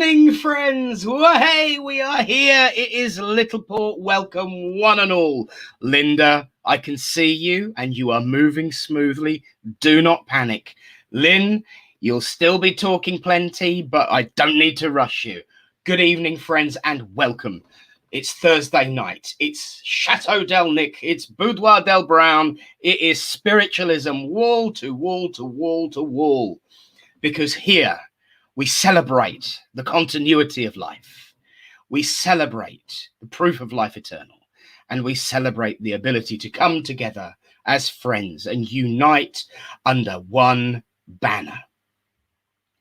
evening, friends. Hey, we are here. It is Littleport. Welcome, one and all. Linda, I can see you and you are moving smoothly. Do not panic. Lynn, you'll still be talking plenty, but I don't need to rush you. Good evening, friends, and welcome. It's Thursday night. It's Chateau Del Nick. It's Boudoir Del Brown. It is spiritualism, wall to wall to wall to wall. Because here, we celebrate the continuity of life. We celebrate the proof of life eternal. And we celebrate the ability to come together as friends and unite under one banner.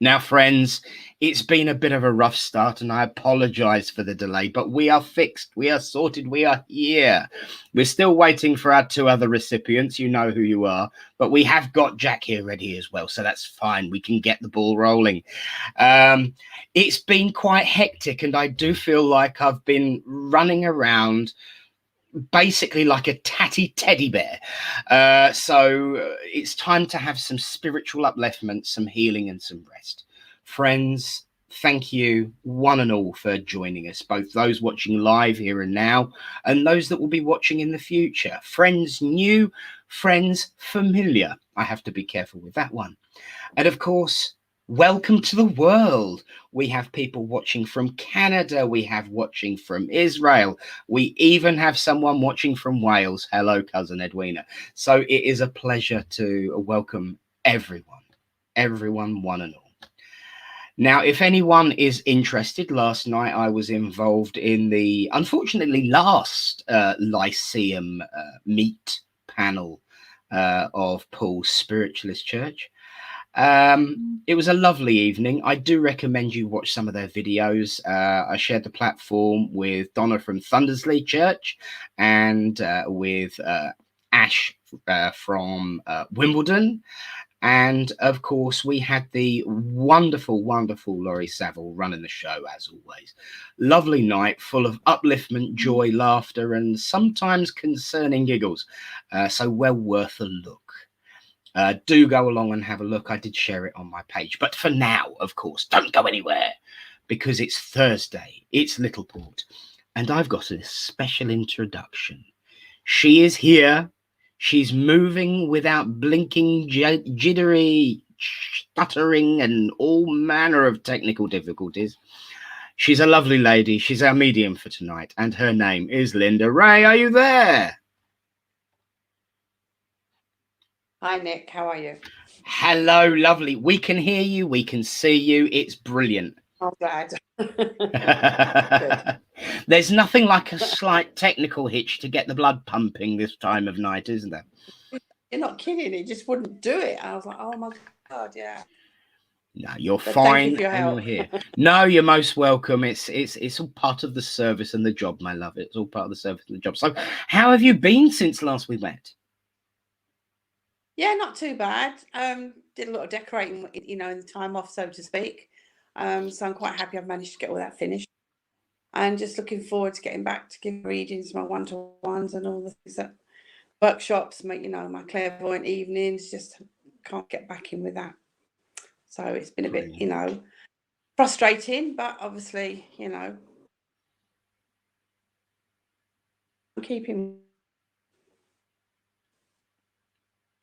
Now, friends, it's been a bit of a rough start and I apologize for the delay, but we are fixed. We are sorted. We are here. We're still waiting for our two other recipients. You know who you are, but we have got Jack here ready as well. So that's fine. We can get the ball rolling. It's been quite hectic and I do feel like I've been running around basically like a tatty teddy bear. So it's time to have some spiritual upliftment, some healing and some rest. Friends, thank you one and all for joining us, both those watching live here and now and those that will be watching in the future. Friends new, friends familiar. I have to be careful with that one. And of course, welcome to the world. We have people watching from Canada. We have watching from Israel. We even have someone watching from Wales. Hello, cousin Edwina. So it is a pleasure to welcome everyone, one and all. Now, if anyone is interested, last night I was involved in the, unfortunately, last Lyceum meet panel of Paul's Spiritualist Church. It was a lovely evening. I do recommend you watch some of their videos. I shared the platform with Donna from Thundersley Church and with Ash from Wimbledon. And of course, we had the wonderful Laurie Saville running the show, as always. Lovely night full of upliftment, joy, laughter, and sometimes concerning giggles. So well worth a look. Do go along and have a look. I did share it on my page. But for now, of course, don't go anywhere because it's Thursday. It's Littleport. And I've got a special introduction. She is here. She's moving without blinking, jittery, stuttering, and all manner of technical difficulties. She's a lovely lady. She's our medium for tonight. And her name is Linda Rae. Are you there? Hi, Nick. How are you? Hello, lovely. We can hear you. We can see you. It's brilliant. I'm glad. There's nothing like a slight technical hitch to get the blood pumping this time of night, isn't there? You're not kidding. It just wouldn't do it. I was like, oh, my God, yeah. No, you're But fine. thank you for your help. You're here. No, you're most welcome. It's all part of the service and the job, my love. It's all part of the service and the job. So how have you been since last we met? Yeah, not too bad. Did a lot of decorating, in the time off, so to speak. So I'm quite happy I've managed to get all that finished. And just looking forward to getting back to give readings, my one-to-ones and all the things that workshops, my clairvoyant evenings, just can't get back in with that. So it's been a bit, frustrating, but obviously, I'm keeping.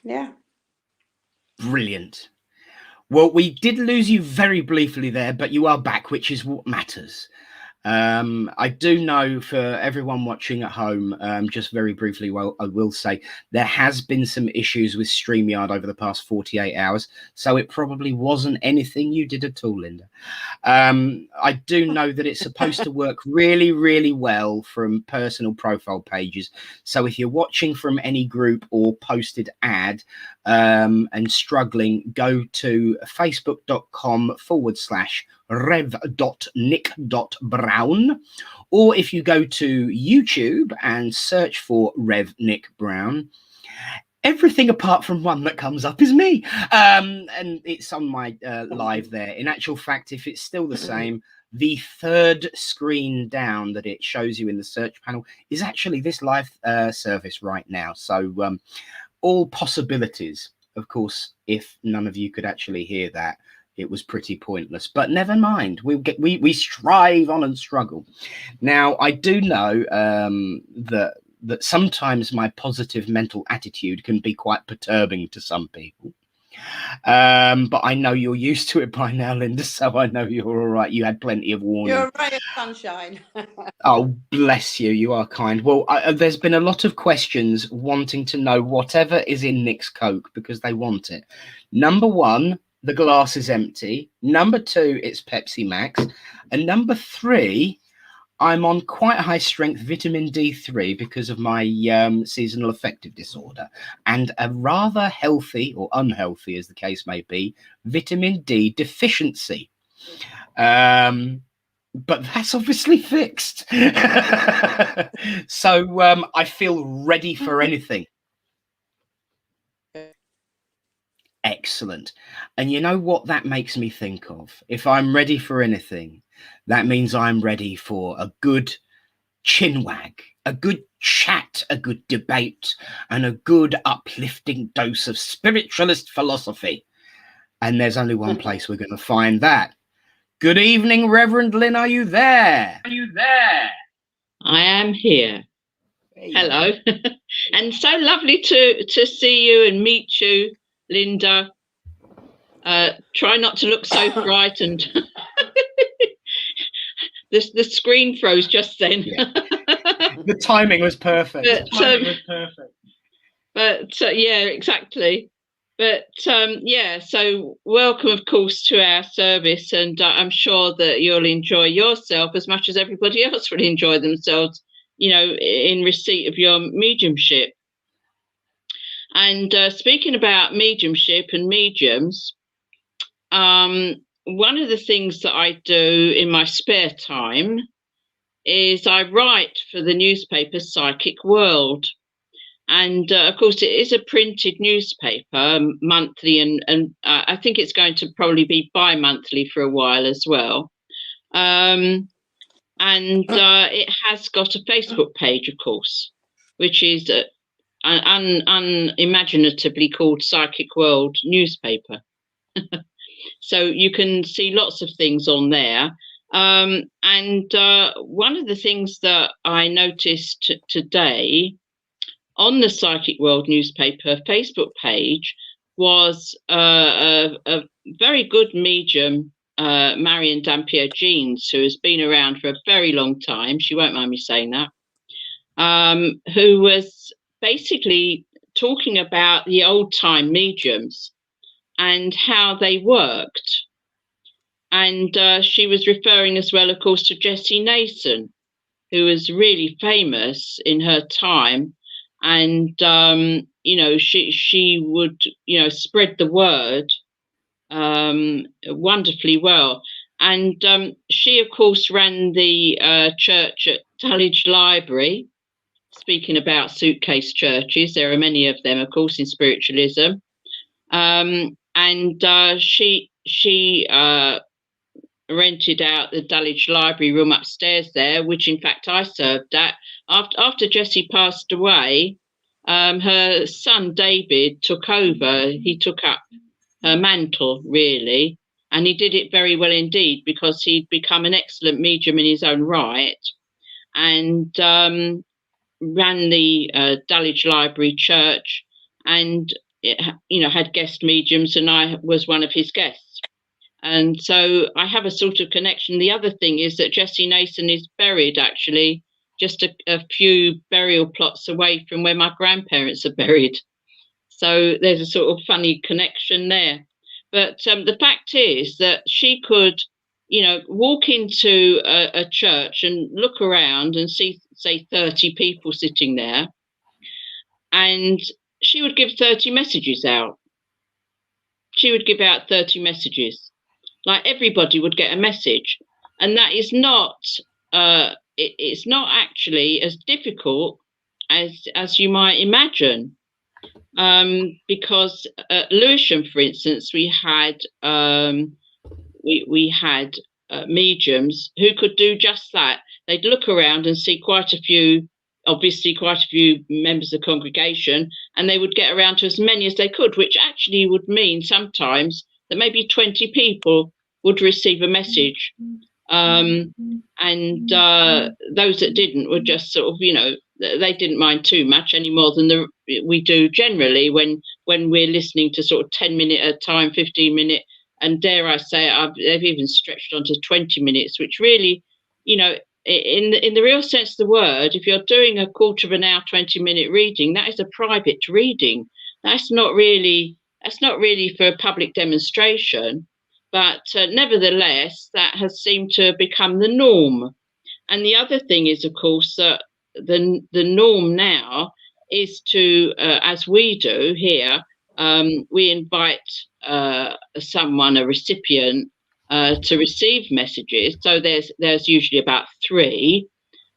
Yeah. Brilliant. Well, we did lose you very briefly there, but you are back, which is what matters. I do know for everyone watching at home, just very briefly, I will say there has been some issues with StreamYard over the past 48 hours. So it probably wasn't anything you did at all, Linda. I do know that it's supposed to work really, really well from personal profile pages. So if you're watching from any group or posted ad and struggling, go to facebook.com/rev.nick.brown. Or if you go to YouTube and search for Rev Nick Brown, everything apart from one that comes up is me. And it's on my live there. In actual fact, if it's still the same, the third screen down that it shows you in the search panel is actually this live service right now. So all possibilities. Of course, if none of you could actually hear that, it was pretty pointless. But never mind, we strive on and struggle. Now, I do know that sometimes my positive mental attitude can be quite perturbing to some people. But I know you're used to it by now, Linda, so I know you're all right. You had plenty of warning. You're a ray of sunshine. Oh, bless you. You are kind. Well, there's been a lot of questions wanting to know whatever is in Nick's Coke because they want it. Number one, the glass is empty. Number two, it's Pepsi Max. And number three, I'm on quite high strength vitamin D3 because of my seasonal affective disorder, and a rather healthy, or unhealthy as the case may be, vitamin D deficiency. But that's obviously fixed. So I feel ready for anything. Excellent. And you know what that makes me think of? If I'm ready for anything, that means I'm ready for a good chinwag, a good chat, a good debate, and a good uplifting dose of spiritualist philosophy. And there's only one place we're going to find that. Good evening, Reverend Lynn. Are you there? Are you there? I am here. Hello. And so lovely to see you and meet you, Linda. Try not to look so frightened. The screen froze just then. Yeah. The timing was perfect. Yeah, exactly. But yeah, so welcome, of course, to our service, and I'm sure that you'll enjoy yourself as much as everybody else will enjoy themselves, you know, in receipt of your mediumship. And speaking about mediumship and mediums, one of the things that I do in my spare time is I write for the newspaper Psychic World. And of course, it is a printed newspaper, monthly, and I think it's going to probably be bi-monthly for a while as well. And it has got a Facebook page, of course, which is unimaginatively called Psychic World Newspaper. So you can see lots of things on there. And one of the things that I noticed today on the Psychic World newspaper Facebook page was a very good medium, Marion Dampier Jeans, who has been around for a very long time. She won't mind me saying that. Who was basically talking about the old time mediums and how they worked. And she was referring as well, of course, to Jessie Nason, who was really famous in her time. And, you know, she would, you know, spread the word wonderfully well. And she, of course, ran the church at Dulwich Library. Speaking about suitcase churches, there are many of them, of course, in spiritualism. And she rented out the Dulwich Library room upstairs there, which in fact I served at. After Jessie passed away, her son David took over. He took up her mantle, really, and he did it very well indeed, because he'd become an excellent medium in his own right, and ran the Dulwich Library Church, and it, you know, had guest mediums, and I was one of his guests. And so I have a sort of connection. The other thing is that Jessie Nason is buried actually just a few burial plots away from where my grandparents are buried. So there's a sort of funny connection there. But the fact is that she could, you know, walk into a church and look around and see, say, 30 people sitting there, and she would give 30 messages out. She would give out 30 messages. Like everybody would get a message, and that is not it's not actually as difficult as you might imagine, because at Lewisham, for instance, we had mediums who could do just that. They'd look around and see quite a few members of the congregation, and they would get around to as many as they could, which actually would mean sometimes that maybe 20 people would receive a message. And those that didn't were just sort of, you know, they didn't mind too much any more than we do generally when we're listening to sort of 10-minute at a time, 15-minute, and dare I say they've even stretched on to 20 minutes, which really, you know, in the real sense of the word, if you're doing a quarter of an hour, 20-minute reading, that is a private reading. That's not really for a public demonstration. But nevertheless, that has seemed to become the norm. And the other thing is, of course, that the norm now is to, as we do here, we invite someone, a recipient, to receive messages. So there's usually about 3.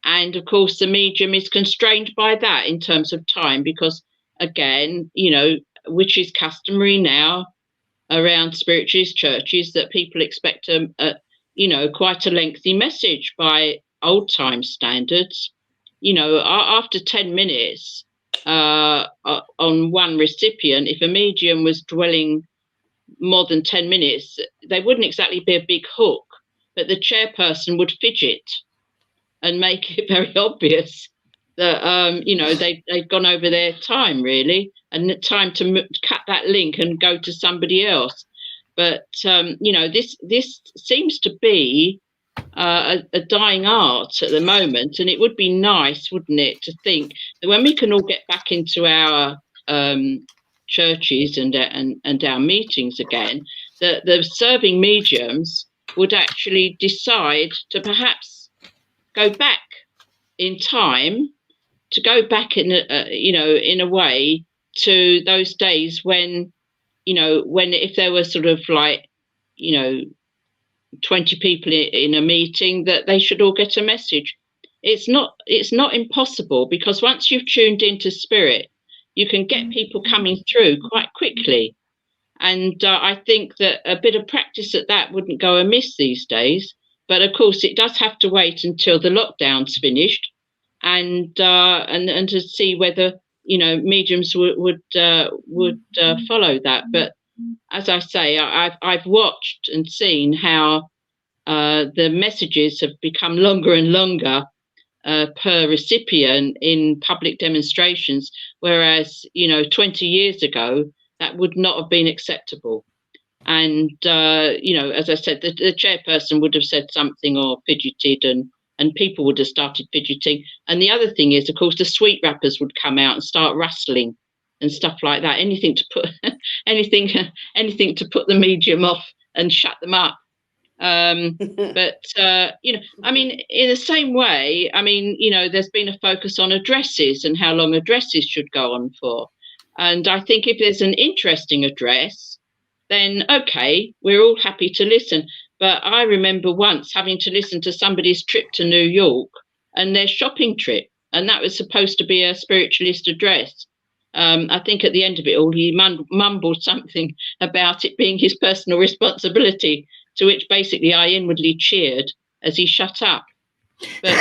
And of course, the medium is constrained by that in terms of time, because, again, you know, which is customary now around spiritualist churches, that people expect you know, quite a lengthy message by old time standards. You know, after 10 minutes on one recipient, if a medium was dwelling more than 10 minutes, they wouldn't exactly be a big hook, but the chairperson would fidget and make it very obvious that, you know, they've gone over their time, really, and the time to cut that link and go to somebody else. But, you know, this seems to be a dying art at the moment. And it would be nice, wouldn't it, to think that when we can all get back into our churches and our meetings again, that the serving mediums would actually decide to perhaps go back in time, to go back in you know, in a way to those days when, you know, when if there were sort of like, you know, 20 people in a meeting, that they should all get a message. It's not impossible, because once you've tuned into spirit, you can get people coming through quite quickly. And I think that a bit of practice at that wouldn't go amiss these days. But of course, it does have to wait until the lockdown's finished, and to see whether, you know, mediums would follow that. But as I say, I've watched and seen how the messages have become longer and longer per recipient in public demonstrations, whereas, you know, 20 years ago that would not have been acceptable. And you know, as I said, the chairperson would have said something or fidgeted, and people would have started fidgeting. And the other thing is, of course, the sweet wrappers would come out and start rustling and stuff like that. Anything to put anything to put the medium off and shut them up. But you know, I mean, in the same way, I mean, you know, there's been a focus on addresses and how long addresses should go on for. And I think if there's an interesting address, then okay, we're all happy to listen. But I remember once having to listen to somebody's trip to New York and their shopping trip, and that was supposed to be a spiritualist address. I think at the end of it all, he mumbled something about it being his personal responsibility, to which basically I inwardly cheered as he shut up. But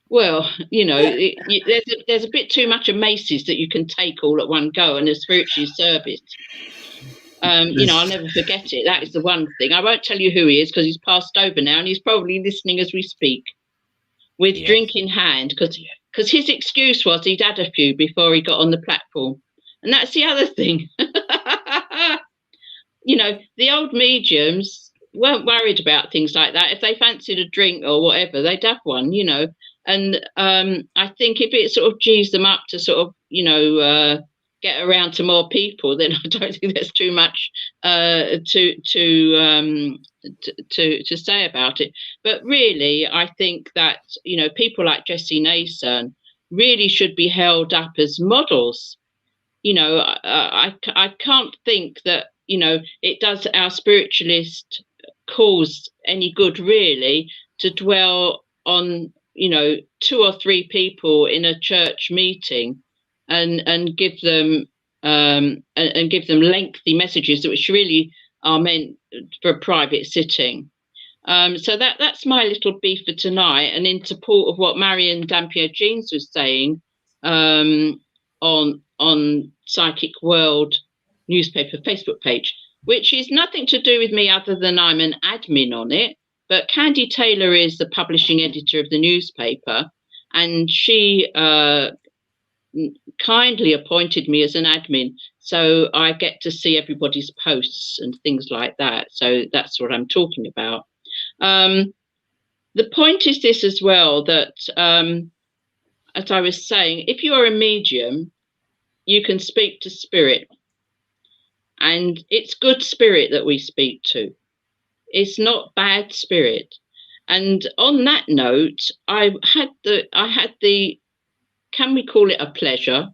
well, you know, there's a bit too much of Macy's that you can take all at one go, and a spiritual service. You know, I'll never forget it. That is the one thing. I won't tell you who he is, because he's passed over now, and he's probably listening as we speak, with drink in hand, because his excuse was he'd had a few before he got on the platform. And that's the other thing. You know, the old mediums weren't worried about things like that. If they fancied a drink or whatever, they'd have one, you know. And I think if it sort of G's them up to sort of, you know, get around to more people, then I don't think there's too much to say about it. But really, I think that, you know, people like Jessie Nason really should be held up as models. You know, I can't think that, you know, it does our spiritualist cause any good, really, to dwell on, you know, 2 or 3 people in a church meeting and give them lengthy messages which really are meant for a private sitting. So that's my little beef for tonight, and in support of what Marion Dampier-Jeans was saying on Psychic World newspaper Facebook page, which is nothing to do with me other than I'm an admin on it. But Candy Taylor is the publishing editor of the newspaper, and she kindly appointed me as an admin, so I get to see everybody's posts and things like that. So that's what I'm talking about. The point is this as well, that as I was saying, if you are a medium, you can speak to spirit, and it's good spirit that we speak to. It's not bad spirit. And on that note, I had the can we call it a pleasure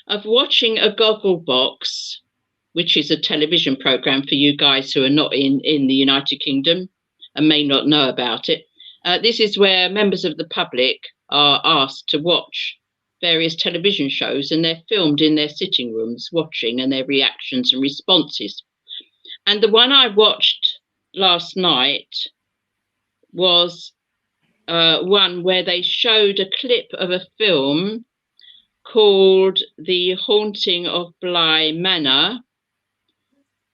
of watching a Gogglebox, which is a television program for you guys who are not in the United Kingdom and may not know about it. This is where members of the public are asked to watch various television shows, and they're filmed in their sitting rooms watching, and their reactions and responses. And the one I watched last night was one where they showed a clip of a film called The Haunting of Bly Manor,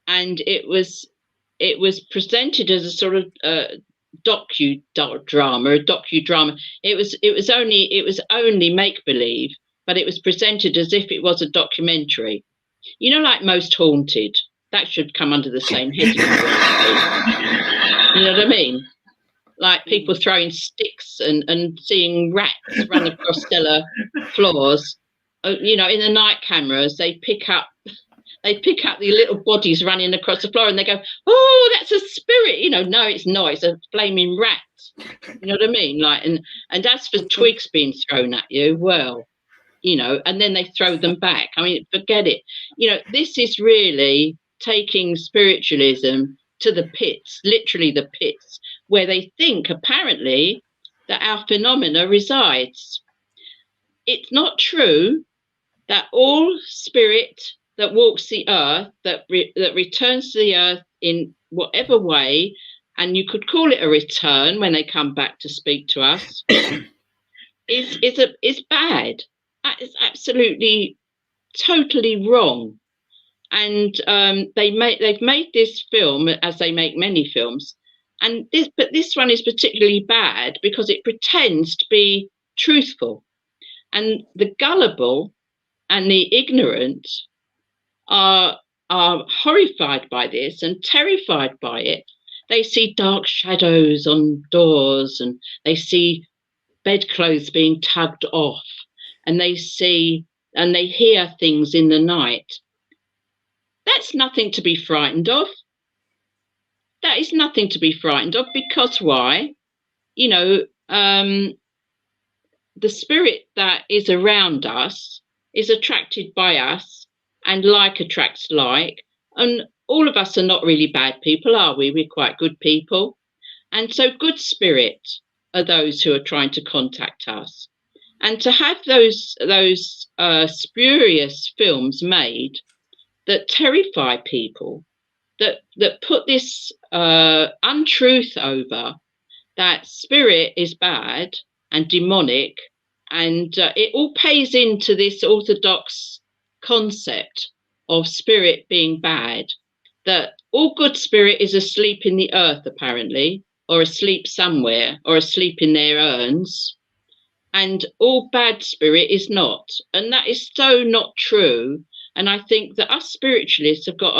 and it was presented as a sort of docudrama. It was only make believe, but it was presented as if it was a documentary. You know, like Most Haunted, that should come under the same heading. You know what I mean? Like people throwing sticks and seeing rats run across cellar floors. You know, in the night cameras, they pick up the little bodies running across the floor, and they go, "Oh, that's a spirit." You know, no, it's not. It's a flaming rat. You know what I mean? Like, and as for twigs being thrown at you, well, you know, and then they throw them back. I mean, forget it. You know, this is really taking spiritualism to the pits, literally the pits, where they think apparently that our phenomena resides. It's not true that all spirit that walks the earth, that returns to the earth in whatever way, and you could call it a return when they come back to speak to us, is bad. That is absolutely, totally wrong. And they've made this film, as they make many films, but this one is particularly bad because it pretends to be truthful, and the gullible and the ignorant are horrified by this and terrified by it. They see dark shadows on doors, and they see bedclothes being tugged off, and they hear things in the night. That's nothing to be frightened of. That is nothing to be frightened of, because why? You know, the spirit that is around us is attracted by us, and like attracts like. And all of us are not really bad people, are we? We're quite good people. And so good spirit are those who are trying to contact us. And to have those spurious films made that terrify people, that put this untruth over, that spirit is bad and demonic, and it all pays into this orthodox concept of spirit being bad, that all good spirit is asleep in the earth apparently, or asleep somewhere, or asleep in their urns, and all bad spirit is not. And that is so not true. And I think that us spiritualists have got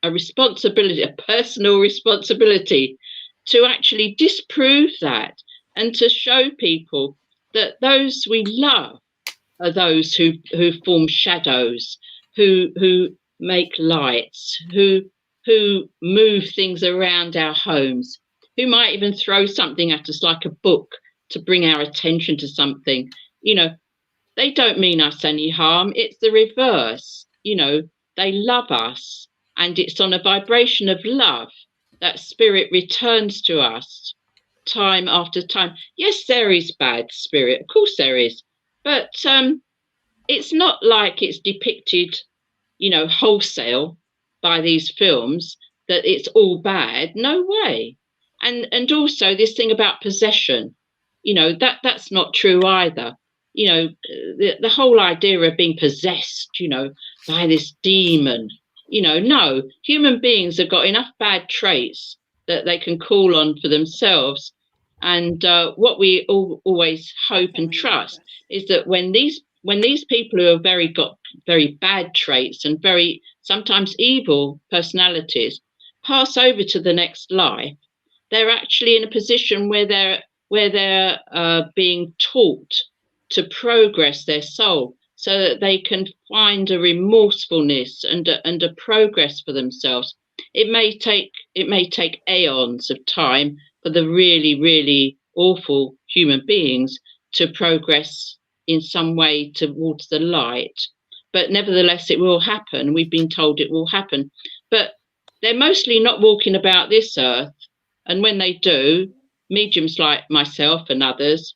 a responsibility, a personal responsibility, to actually disprove that, and to show people that those we love are those who form shadows, who make lights, who move things around our homes, who might even throw something at us like a book to bring our attention to something. You know, they don't mean us any harm. It's the reverse. You know, they love us, and it's on a vibration of love that spirit returns to us time after time. Yes, there is bad spirit, of course there is, but it's not like it's depicted, you know, wholesale by these films, that it's all bad. No way. And also this thing about possession, you know, that's not true either. You know, the whole idea of being possessed, you know, by this demon, No, human beings have got enough bad traits that they can call on for themselves. And what we always hope and trust is that when these people who have got very bad traits and very sometimes evil personalities pass over to the next life, they're actually in a position where they're being taught to progress their soul, so that they can find a remorsefulness and a progress for themselves. It may take aeons of time for the really, really awful human beings to progress in some way towards the light. But nevertheless, it will happen. We've been told it will happen. But they're mostly not walking about this earth. And when they do, mediums like myself and others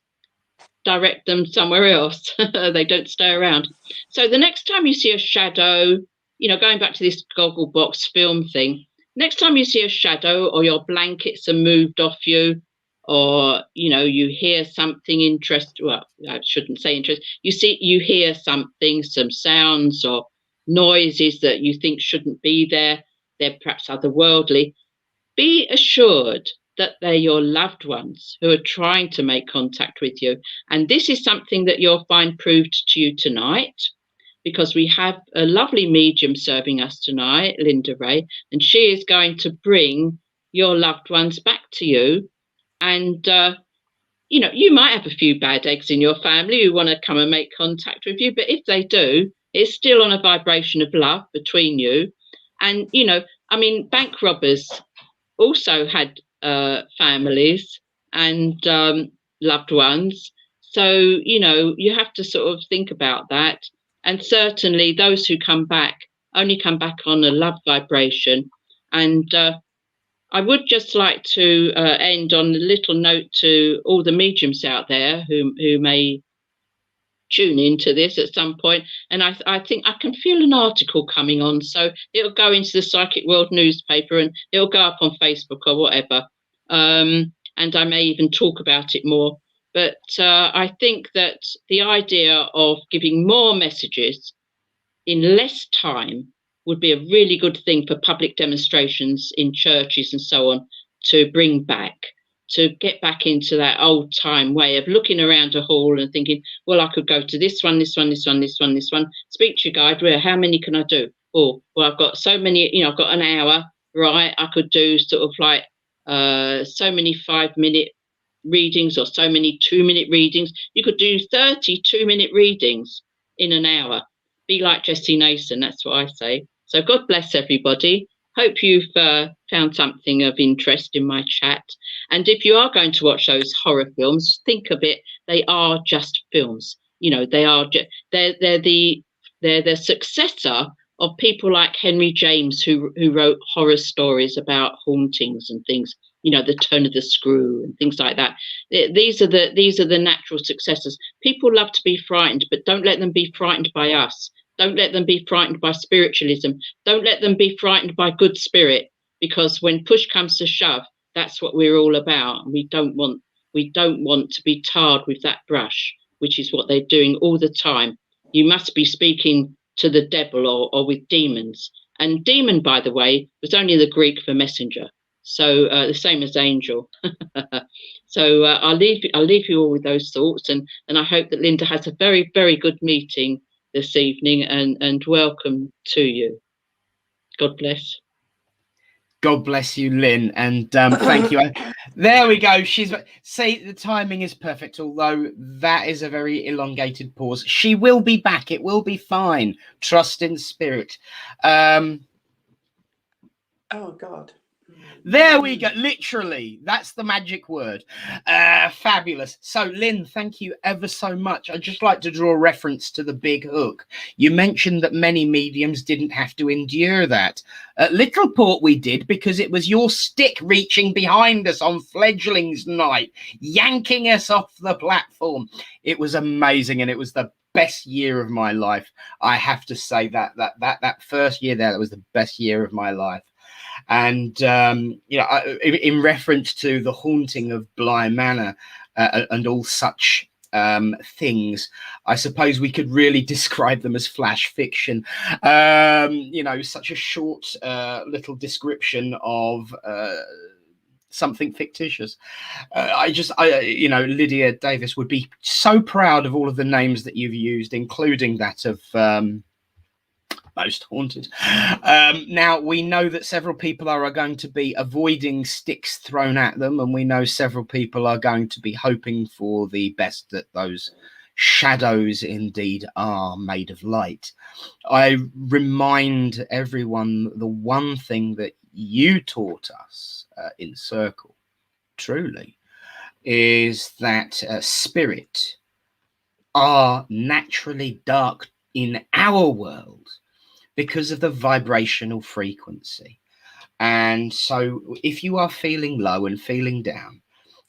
direct them somewhere else. They don't stay around. So the next time you see a shadow, going back to this goggle box film thing, next time you see a shadow, or your blankets are moved off you, or you hear something interesting, well, I shouldn't say interest, you hear something, some sounds or noises that you think shouldn't be there, they're perhaps otherworldly, be assured that they're your loved ones who are trying to make contact with you. And this is something that you'll find proved to you tonight, because we have a lovely medium serving us tonight, Linda Rae, and she is going to bring your loved ones back to you. And, you might have a few bad eggs in your family who want to come and make contact with you, but if they do, it's still on a vibration of love between you. And, bank robbers also had families and loved ones. So, you have to sort of think about that. And certainly those who come back only come back on a love vibration. And I would just like to end on a little note to all the mediums out there who may tune into this at some point. And I think I can feel an article coming on, so it'll go into the Psychic World newspaper and it'll go up on Facebook or whatever, and I may even talk about it more. But I think that the idea of giving more messages in less time would be a really good thing for public demonstrations in churches and so on, to bring back, to get back into that old time way of looking around a hall and thinking, well, I could go to this one, this one, this one, this one, this one, speak to your guide, well, how many can I do? Oh, well, I've got so many, I've got an hour, right? I could do sort of like so many 5-minute readings or so many 2-minute readings. You could do 30 2-minute readings in an hour. Be like Jessie Nason, that's what I say. So God bless everybody. Hope you've found something of interest in my chat. And if you are going to watch those horror films, think of it, they are just films. They're the successor of people like Henry James, who wrote horror stories about hauntings and things, the turn of the screw and things like that. These are the natural successors. People love to be frightened, but don't let them be frightened by us. Don't let them be frightened by spiritualism. Don't let them be frightened by good spirit, because when push comes to shove, that's what we're all about. We don't want to be tarred with that brush, which is what they're doing all the time. You must be speaking to the devil or with demons. And demon, by the way, was only the Greek for messenger. So the same as angel. So I'll leave you all with those thoughts, and I hope that Linda has a very, very good meeting this evening, and welcome to you. God bless. God bless you, Lynn, and thank you. There we go. See, the timing is perfect, although that is a very elongated pause. She will be back. It will be fine. Trust in spirit. Oh God. There we go. Literally, that's the magic word. Fabulous. So, Lynn, thank you ever so much. I'd just like to draw a reference to the big hook. You mentioned that many mediums didn't have to endure that. At Littleport, we did, because it was your stick reaching behind us on Fledglings Night, yanking us off the platform. It was amazing, and it was the best year of my life. I have to say that first year there, that was the best year of my life. And in reference to the haunting of Bly Manor and all such things. I suppose we could really describe them as flash fiction. Such a short little description of something fictitious. Lydia Davis would be so proud of all of the names that you've used, including that of Most Haunted. Now, we know that several people are going to be avoiding sticks thrown at them, and we know several people are going to be hoping for the best, that those shadows indeed are made of light. I remind everyone the one thing that you taught us in Circle, truly, is that spirit are naturally dark in our world because of the vibrational frequency. And so if you are feeling low and feeling down,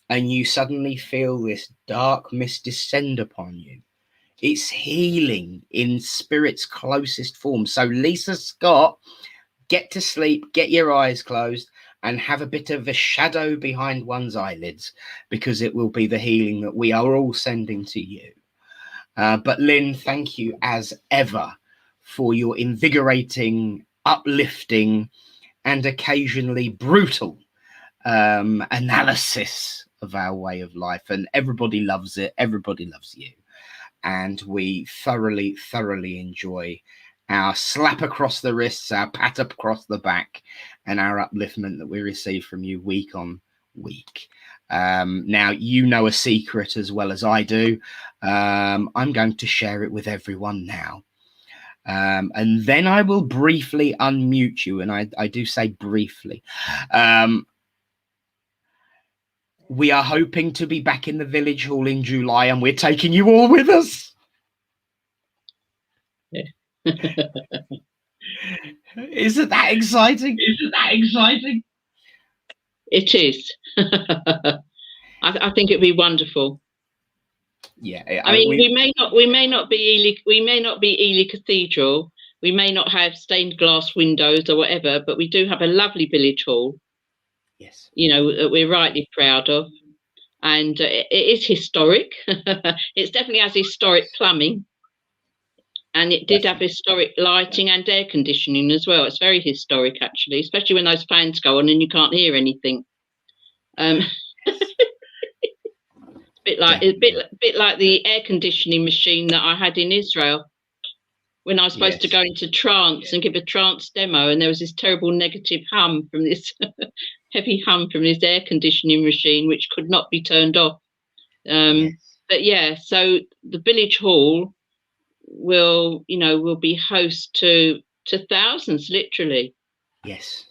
and you suddenly feel this dark mist descend upon you, it's healing in spirit's closest form. So Lisa Scott, get to sleep, get your eyes closed, and have a bit of a shadow behind one's eyelids, because it will be the healing that we are all sending to you. But Lynn, thank you as ever for your invigorating, uplifting, and occasionally brutal analysis of our way of life. And everybody loves it. Everybody loves you. And we thoroughly, thoroughly enjoy our slap across the wrists, our pat across the back, and our upliftment that we receive from you week on week. Now, you know a secret as well as I do. I'm going to share it with everyone now. And then I will briefly unmute you. And I do say briefly. We are hoping to be back in the village hall in July, and we're taking you all with us. Yeah. Isn't that exciting? It is. I think it'd be wonderful. Yeah, I mean, we may not be Ely Cathedral, we may not have stained glass windows or whatever, but we do have a lovely village hall. Yes, that we're rightly proud of, and it is historic. It definitely has historic plumbing, and it did have historic lighting and air conditioning as well. It's very historic, actually, especially when those fans go on and you can't hear anything. A bit like the air conditioning machine that I had in Israel when I was supposed to go into trance and give a trance demo, and there was this terrible negative hum from this heavy hum from this air conditioning machine, which could not be turned off. But yeah, so the village hall will be host to thousands, literally. Yes,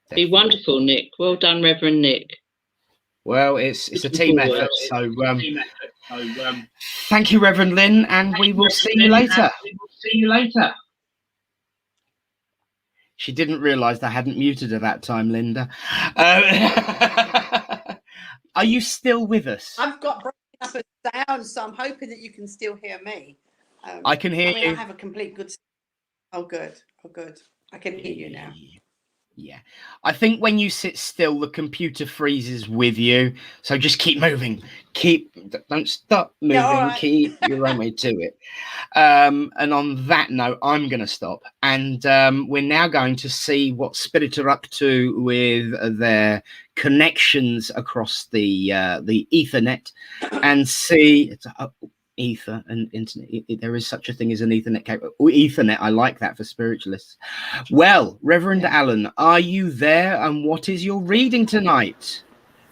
definitely. Be wonderful, Nick. Well done, Reverend Nick. Well, it's a team effort. So thank you, Reverend Lynn, and we will see you later. She didn't realise I hadn't muted her that time, Linda. Are you still with us? I've got broken up a sound, so I'm hoping that you can still hear me. I can hear you. I have a complete good. Oh, good. I can hear you now. Yeah, I think when you sit still, the computer freezes with you. So just keep moving. Don't stop moving. Yeah, right. Keep your own way to it. And on that note, I'm going to stop. And we're now going to see what Spirit are up to with their connections across the Ethernet, and see. Ether and internet. There is such a thing as an Ethernet cable. Ethernet, I like that for spiritualists. Well, Reverend Alan, are you there? And what is your reading tonight?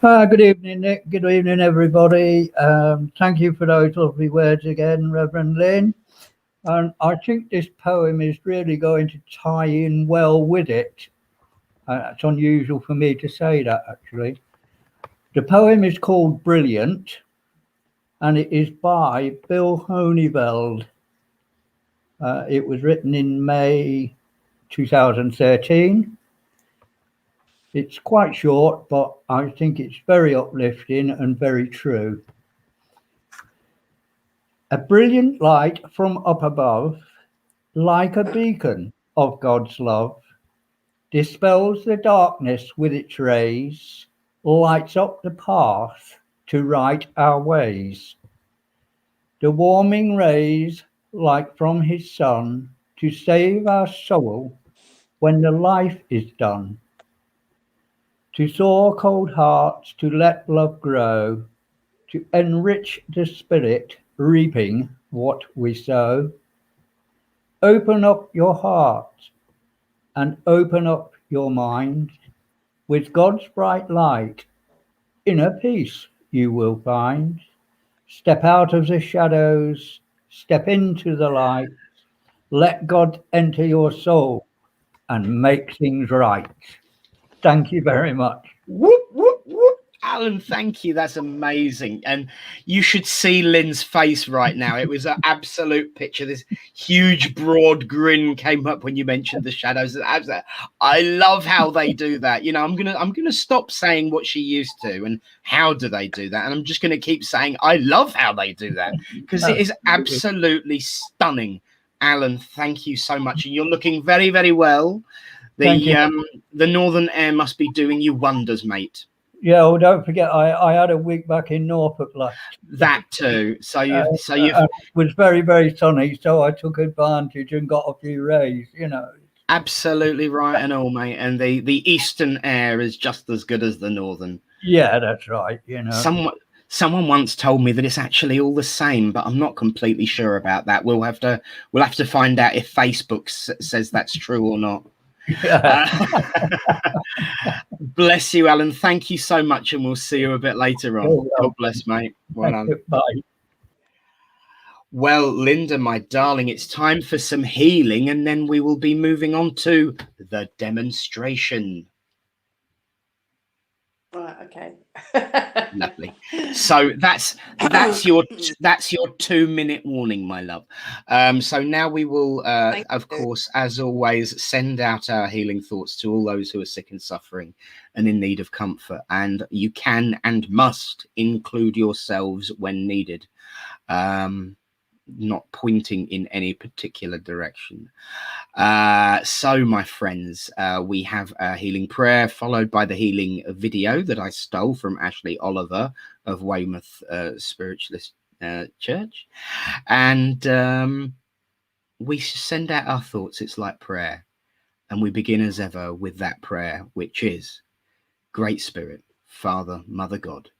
Good evening, Nick. Good evening, everybody. Thank you for those lovely words again, Reverend Lynn. And I think this poem is really going to tie in well with it. It's unusual for me to say that, actually. The poem is called Brilliant, and it is by Bill Honeyveld. It was written in May 2013. It's quite short, but I think it's very uplifting and very true. A brilliant light from up above, like a beacon of God's love, dispels the darkness with its rays, lights up the path to right our ways. the warming rays like from his sun, to save our soul when the life is done. To thaw cold hearts, to let love grow, to enrich the spirit, reaping what we sow. Open up your heart and open up your mind. With God's bright light, inner peace you will find. Step out of the shadows, step into the light. Let God enter your soul and make things right. Thank you very much. Whoop, whoop, whoop. Alan, thank you. That's amazing. And you should see Lynn's face right now. It was an absolute picture. This huge, broad grin came up when you mentioned the shadows. I love how they do that. You know, I'm gonna stop saying what she used to and how do they do that. And I'm just gonna keep saying I love how they do that, because it is absolutely stunning. Alan, thank you so much. And you're looking very, very well. The northern air must be doing you wonders, mate. Yeah, well, don't forget, I had a week back in Norfolk last. That too. So you, it was very, very sunny, so I took advantage and got a few rays. You know. Absolutely right and all, mate. And the eastern air is just as good as the northern. Yeah, that's right. You know. Someone once told me that it's actually all the same, but I'm not completely sure about that. We'll have to find out if Facebook says that's true or not. Bless you, Alan. Thank you so much, and we'll see you a bit later on. God bless, mate. Well done. Bye. Well, Linda, my darling, it's time for some healing, and then we will be moving on to the demonstration. Right, okay. Lovely. So that's your 2-minute warning, my love. So now we will, of course, as always, send out our healing thoughts to all those who are sick and suffering and in need of comfort. And you can and must include yourselves when needed. Not pointing in any particular direction. So my friends, we have a healing prayer followed by the healing video that I stole from Ashley Oliver of Weymouth Spiritualist Church, and we send out our thoughts. It's like prayer, and we begin as ever with that prayer, which is: Great Spirit, Father, Mother God,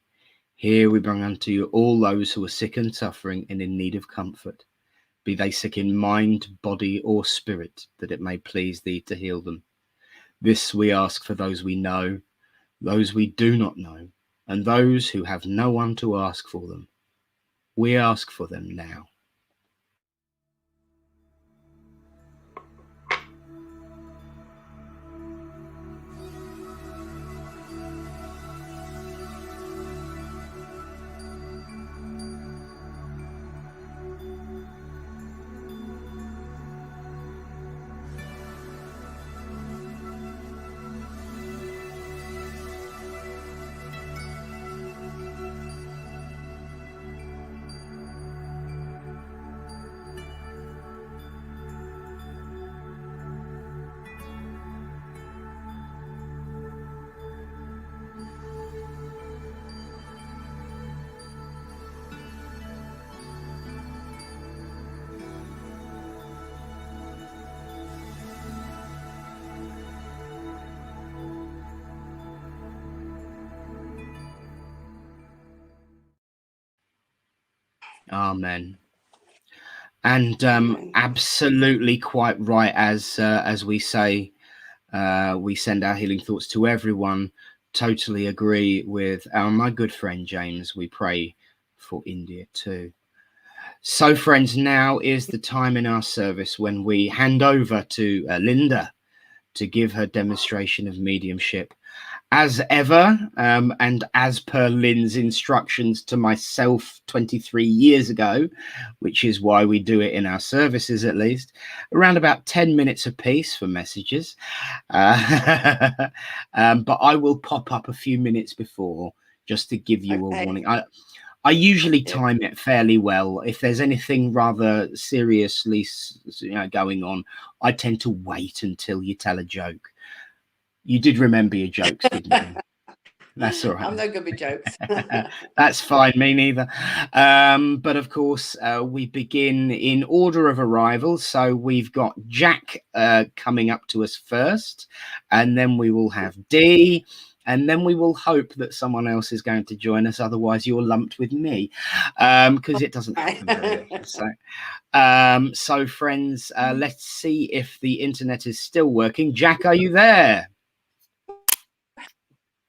here we bring unto you all those who are sick and suffering and in need of comfort, be they sick in mind, body, or spirit, that it may please thee to heal them. This we ask for those we know, those we do not know, and those who have no one to ask for them. We ask for them now. Amen. And absolutely quite right, as we say, we send our healing thoughts to everyone. Totally agree with my good friend James. We pray for India too. So friends, now is the time in our service when we hand over to Linda to give her demonstration of mediumship. As ever, and as per Lynn's instructions to myself 23 years ago, which is why we do it in our services at least, around about 10 minutes apiece for messages. But I will pop up a few minutes before just to give you a warning. I usually time it fairly well. If there's anything rather seriously going on, I tend to wait until you tell a joke. You did remember your jokes, didn't you? That's all right. I'm no good with jokes. That's fine, me neither. But of course, we begin in order of arrival. So we've got Jack coming up to us first, and then we will have Dee, and then we will hope that someone else is going to join us. Otherwise, you're lumped with me, because it doesn't happen very often. So friends, let's see if the internet is still working. Jack, are you there?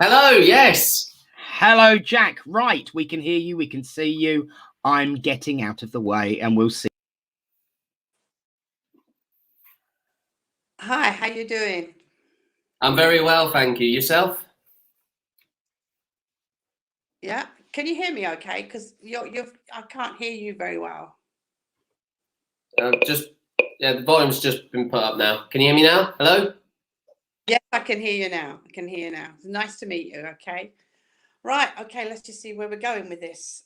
Hello, yes. Hello, Jack. Right, we can hear you, we can see you. I'm getting out of the way, and we'll see. Hi, how you doing? I'm very well, thank you. Yourself? Yeah, can you hear me okay? Because I can't hear you very well. The volume's just been put up now. Can you hear me now? Hello? Yes, I can hear you now. I can hear you now. It's nice to meet you. Okay. Right. Okay. Let's just see where we're going with this.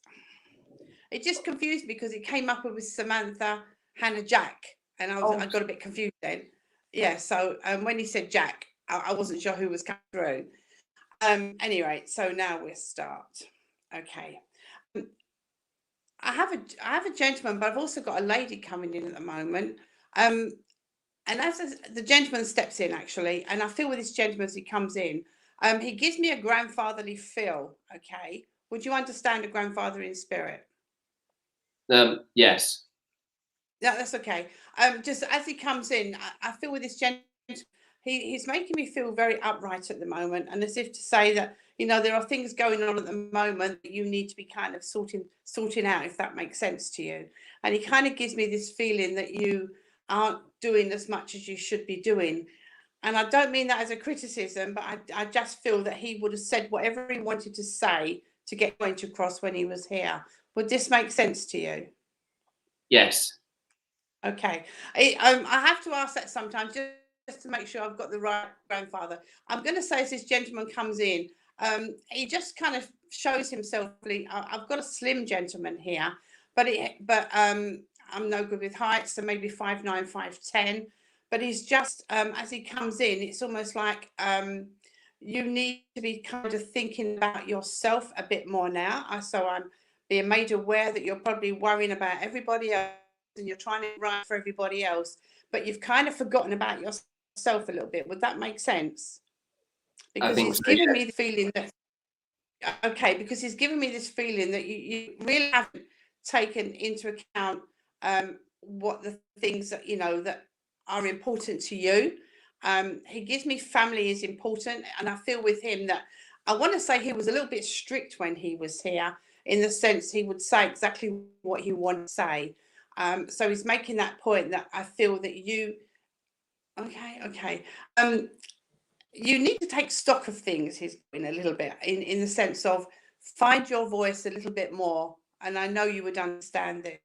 It just confused me because it came up with Samantha, Hannah, Jack, and I got a bit confused then. Yeah. So when he said Jack, I wasn't sure who was coming through. Anyway, so now we'll start. Okay. I have a gentleman, but I've also got a lady coming in at the moment. And as the gentleman steps in, actually, and I feel with this gentleman as he comes in, he gives me a grandfatherly feel. Okay, would you understand a grandfather in spirit? Yes. Yeah, that's okay. Just as he comes in, I feel with this gentleman, he's making me feel very upright at the moment, and as if to say that, you know, there are things going on at the moment that you need to be kind of sorting out, if that makes sense to you. And he kind of gives me this feeling that you aren't doing as much as you should be doing. And I don't mean that as a criticism, but I just feel that he would have said whatever he wanted to say to get point across when he was here. Would this make sense to you? Yes. Okay. I have to ask that sometimes just to make sure I've got the right grandfather. I'm going to say as this gentleman comes in, he just kind of shows himself. I've got a slim gentleman here, but I'm no good with height, so maybe 5'9", 5'10". But he's just as he comes in, it's almost like you need to be kind of thinking about yourself a bit more now. So I'm being made aware that you're probably worrying about everybody else and you're trying to write for everybody else, but you've kind of forgotten about yourself a little bit. Would that make sense? Because he's given me the feeling that, okay, because he's given me this feeling that you really haven't taken into account what the things that, you know, that are important to you. He gives me family is important, and I feel with him that I want to say he was a little bit strict when he was here, in the sense he would say exactly what he wanted to say. So he's making that point that I feel that you, okay. You need to take stock of things, he's doing a little bit, in the sense of find your voice a little bit more. And I know you would understand this.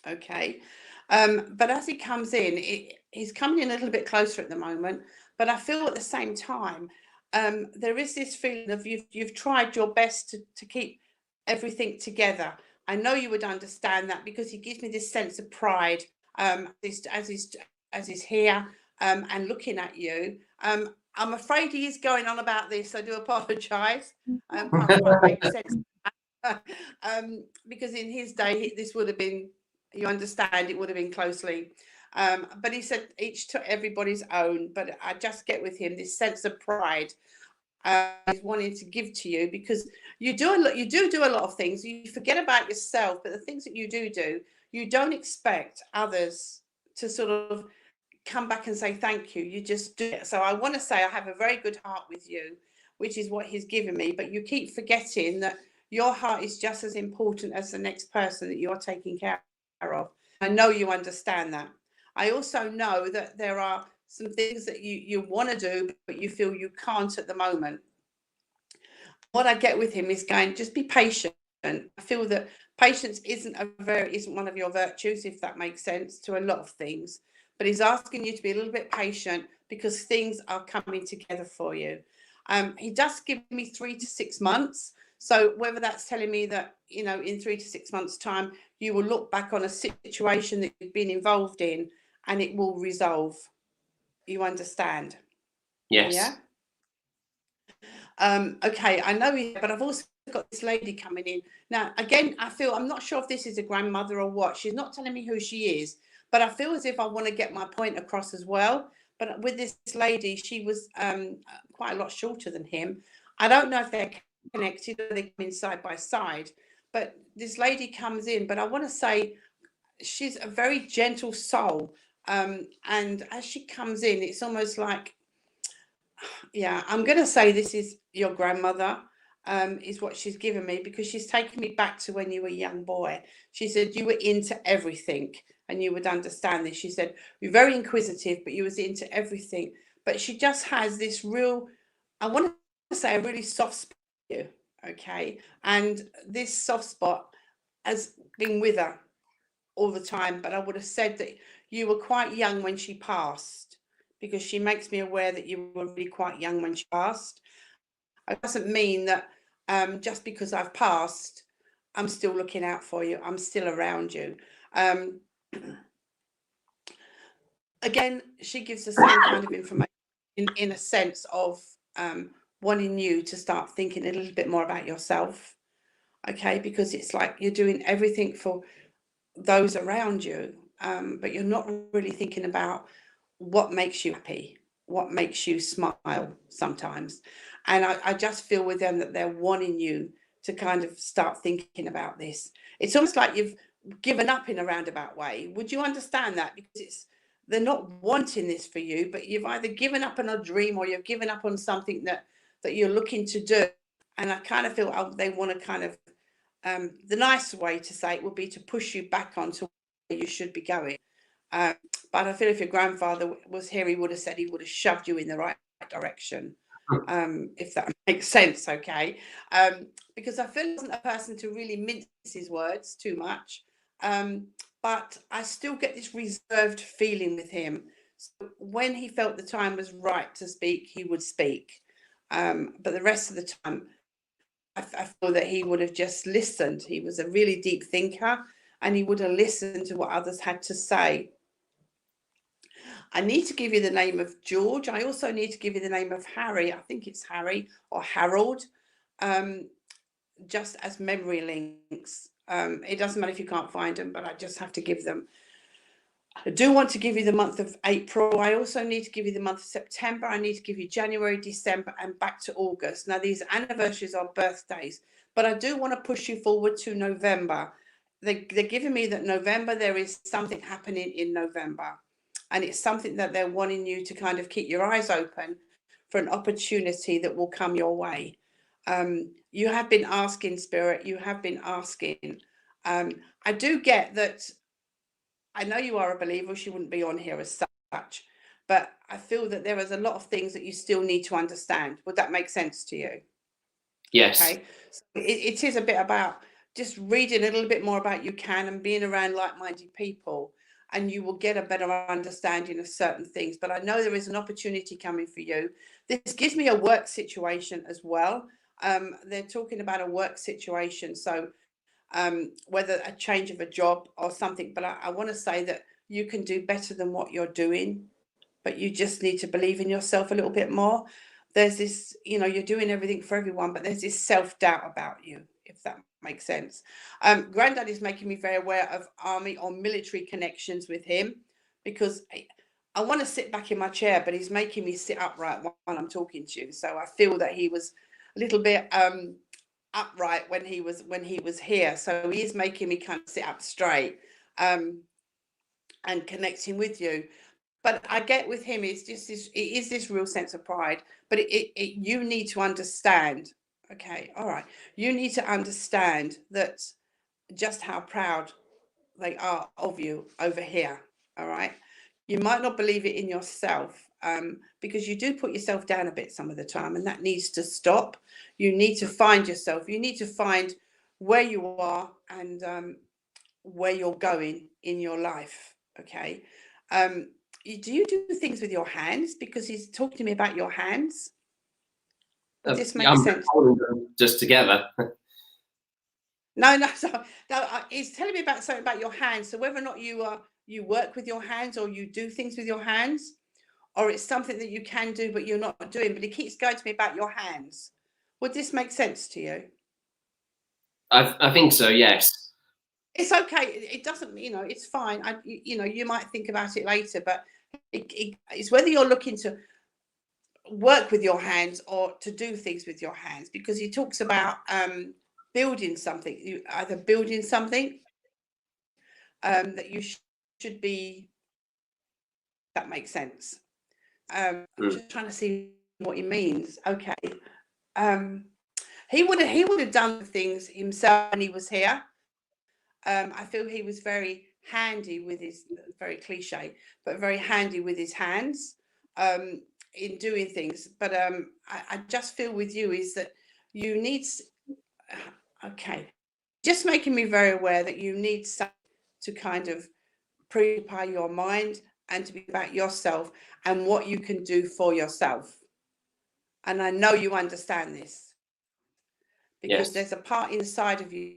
Okay. But as he comes in, he's coming in a little bit closer at the moment. But I feel at the same time, there is this feeling of you've tried your best to keep everything together. I know you would understand that, because he gives me this sense of pride as he's here and looking at you. I'm afraid he is going on about this. I do apologise. Can't quite make sense. Because in his day, this would have been, you understand, it would have been closely. But he said each to everybody's own. But I just get with him this sense of pride he's wanting to give to you, because you do a lot of things. You forget about yourself, but the things that you do, you don't expect others to sort of come back and say thank you. You just do it. So I want to say I have a very good heart with you, which is what he's given me. But you keep forgetting that your heart is just as important as the next person that you're taking care of. I know you understand that. I also know that there are some things that you want to do, but you feel you can't at the moment. What I get with him is going, just be patient. I feel that patience isn't one of your virtues, if that makes sense, to a lot of things. But he's asking you to be a little bit patient, because things are coming together for you. He does give me 3 to 6 months. So whether that's telling me that, you know, in 3 to 6 months' time, you will look back on a situation that you've been involved in and it will resolve. You understand? Yes. Yeah? Okay, I know, but I've also got this lady coming in. Now, again, I'm not sure if this is a grandmother or what. She's not telling me who she is, but I feel as if I want to get my point across as well. But with this lady, she was quite a lot shorter than him. I don't know if they're connected or they come in side by side, but this lady comes in, but I want to say she's a very gentle soul. And as she comes in, it's almost like, yeah, I'm going to say this is your grandmother, is what she's given me, because she's taken me back to when you were a young boy. She said you were into everything and you would understand this. She said you're very inquisitive, but you was into everything. But she just has this real, I want to say, a really soft spot for you, okay? And this soft spot has been with her all the time, but I would have said that you were quite young when she passed, because she makes me aware that you were really quite young when she passed. It doesn't mean that just because I've passed, I'm still looking out for you. I'm still around you. Again, she gives the same kind of information in a sense of wanting you to start thinking a little bit more about yourself. Okay, because it's like you're doing everything for those around you, but you're not really thinking about what makes you happy, what makes you smile sometimes. And I just feel with them that they're wanting you to kind of start thinking about this. It's almost like you've given up in a roundabout way. Would you understand that? Because they're not wanting this for you, but you've either given up on a dream or you've given up on something that you're looking to do. And I kind of feel they want to kind of, the nice way to say it would be to push you back onto where you should be going. But I feel if your grandfather was here, he would have said he would have shoved you in the right direction, if that makes sense, okay? Because I feel he wasn't a person to really mince his words too much, but I still get this reserved feeling with him. So when he felt the time was right to speak, he would speak. But the rest of the time, I feel that he would have just listened. He was a really deep thinker, and he would have listened to what others had to say. I need to give you the name of George. I also need to give you the name of Harry. I think it's Harry or Harold, just as memory links. It doesn't matter if you can't find them, but I just have to give them. I do want to give you the month of April. I also need to give you the month of September. I need to give you January, December, and back to August. Now, these anniversaries are birthdays, but I do want to push you forward to November. They're giving me that November, there is something happening in November. And it's something that they're wanting you to kind of keep your eyes open for an opportunity that will come your way. You have been asking, Spirit, you have been asking. I do get that. I know you are a believer, she wouldn't be on here as such, but I feel that there is a lot of things that you still need to understand. Would that make sense to you? Yes. Okay. So it is a bit about just reading a little bit more about you can and being around like-minded people, and you will get a better understanding of certain things. But I know there is an opportunity coming for you. This gives me a work situation as well. They're talking about a work situation. So whether a change of a job or something, but I want to say that you can do better than what you're doing, but you just need to believe in yourself a little bit more. There's this, you're doing everything for everyone, but there's this self-doubt about you, if that makes sense. Granddad is making me very aware of army or military connections with him, because I want to sit back in my chair, but he's making me sit upright while I'm talking to you. So I feel that he was a little bit upright when he was here, so he is making me kind of sit up straight, and connecting with you. But I get with him, it's just this real sense of pride, but you need to understand, okay, all right, you need to understand that just how proud they are of you over here. All right, you might not believe it in yourself, because you do put yourself down a bit some of the time, and that needs to stop. You need to find yourself. You need to find where you are and where you're going in your life. Okay. Do you do things with your hands? Because he's talking to me about your hands. Does this make sense? Holding them just together. No. He's telling me about something about your hands. So whether or not you work with your hands, or you do things with your hands, or it's something that you can do but you're not doing. But he keeps going to me about your hands. Would this make sense to you? I think so, yes. It's okay. It doesn't, it's fine. You might think about it later, but it's whether you're looking to work with your hands or to do things with your hands, because he talks about building something. You either building something that you should be. That makes sense. I'm just trying to see what he means. Okay. He would have done things himself when he was here. I feel he was very handy with his, very cliche, but very handy with his hands in doing things. But I just feel with you is that you need, okay, just making me very aware that you need to kind of preoccupy your mind and to be about yourself and what you can do for yourself. And I know you understand this, because there's a part inside of you.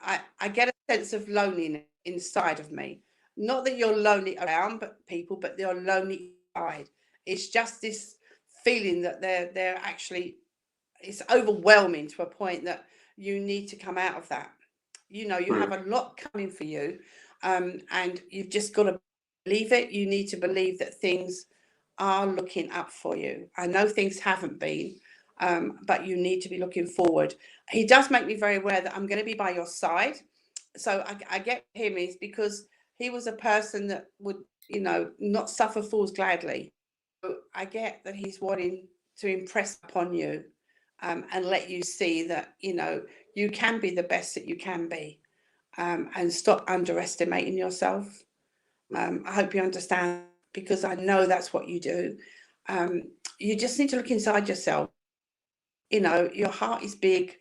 I get a sense of loneliness inside of me. Not that you're lonely around people, but you're lonely inside. It's just this feeling that they're actually, it's overwhelming to a point that you need to come out of that. You have a lot coming for you, and you've just got to believe it. You need to believe that things are looking up for you. I know things haven't been, but you need to be looking forward. He does make me very aware that I'm going to be by your side. So I get him is because he was a person that would, not suffer fools gladly. So I get that he's wanting to impress upon you and let you see that, you can be the best that you can be, and stop underestimating yourself. I hope you understand, because I know that's what you do. You just need to look inside yourself. Your heart is big.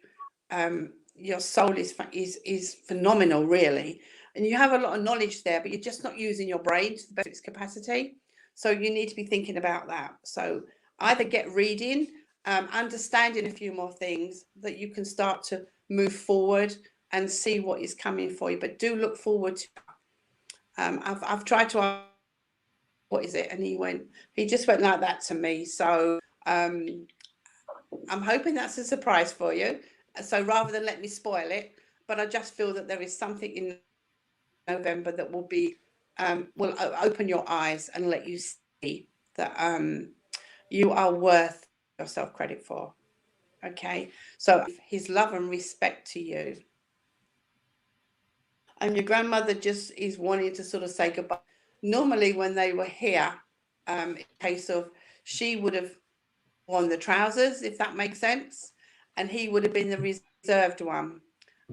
Your soul is phenomenal, really. And you have a lot of knowledge there, but you're just not using your brain to the best of its capacity. So you need to be thinking about that. So either get reading, understanding a few more things that you can start to move forward and see what is coming for you. But do look forward to I've tried to ask, what is it? And he just went like that to me. So I'm hoping that's a surprise for you. So rather than let me spoil it, but I just feel that there is something in November that will be, will open your eyes and let you see that you are worth yourself credit for. Okay. So his love and respect to you. And your grandmother just is wanting to sort of say goodbye. Normally when they were here, in case of, she would have worn the trousers, if that makes sense, and he would have been the reserved one.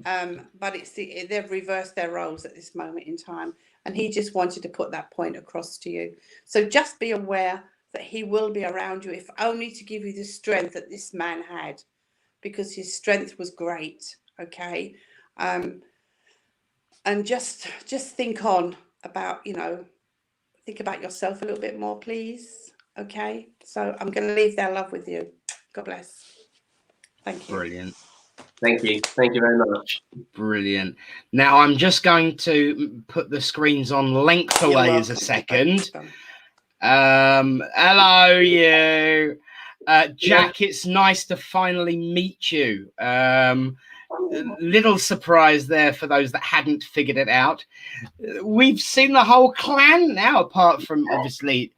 But they've reversed their roles at this moment in time, and he just wanted to put that point across to you. So just be aware that he will be around you, if only to give you the strength that this man had, because his strength was great. Okay. And just think on about, think about yourself a little bit more, please. Okay. So I'm going to leave their love with you. God bless. Thank you. Brilliant. Thank you. Thank you very much. Brilliant. Now I'm just going to put the screens on lengthways a second. Hello, you. Jack, it's nice to finally meet you. Little surprise there for those that hadn't figured it out. We've seen the whole clan now, apart from obviously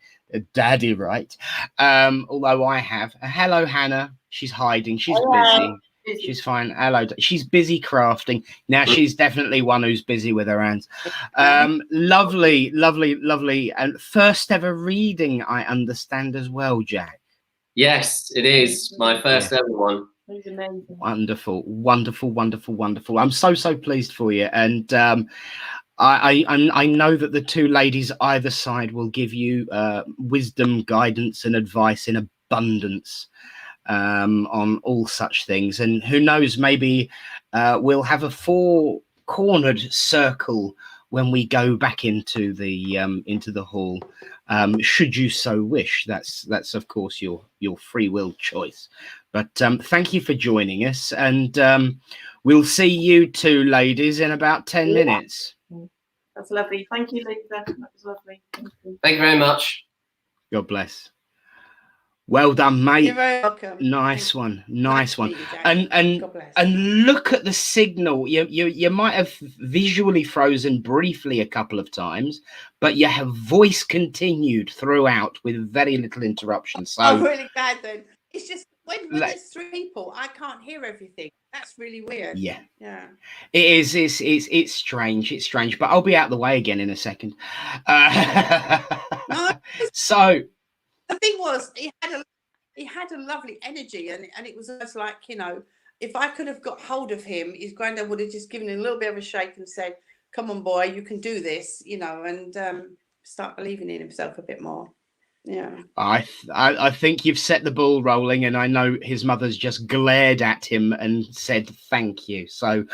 Daddy, right? Although I have. Hello, Hannah. She's hiding. She's busy. She's fine. Hello. She's busy crafting. Now she's definitely one who's busy with her hands. Lovely, lovely, lovely. And first ever reading, I understand as well, Jack. Yes, it is my first ever one. It was amazing. Wonderful, wonderful, wonderful, wonderful. I'm so pleased for you. And I know that the two ladies either side will give you wisdom, guidance, and advice in abundance on all such things. And who knows, maybe we'll have a four-cornered circle when we go back into the hall, should you so wish. That's of course your free will choice. But thank you for joining us, and we'll see you two ladies in about 10 minutes. That's lovely. Thank you, Linda. That was lovely. Thank you. Thank you very much. God bless. Well done, mate. You're very welcome. Nice one. Nice one. to meet you, Jack. And God bless. and look at the signal. You might have visually frozen briefly a couple of times, but you have voice continued throughout with very little interruption. So I'm really glad then. It's just when there's 3 people, I can't hear everything. That's really weird. yeah, Yeah. it is. It's strange. It's strange. But I'll be out the way again in a second. No, So the thing was, he had a lovely energy, and it was almost like, you know, if I could have got hold of him, his granddad would have just given him a little bit of a shake and said, "Come on, boy, you can do this," you know, and start believing in himself a bit more. Yeah. I think you've set the ball rolling, and I know his mother's just glared at him and said thank you. So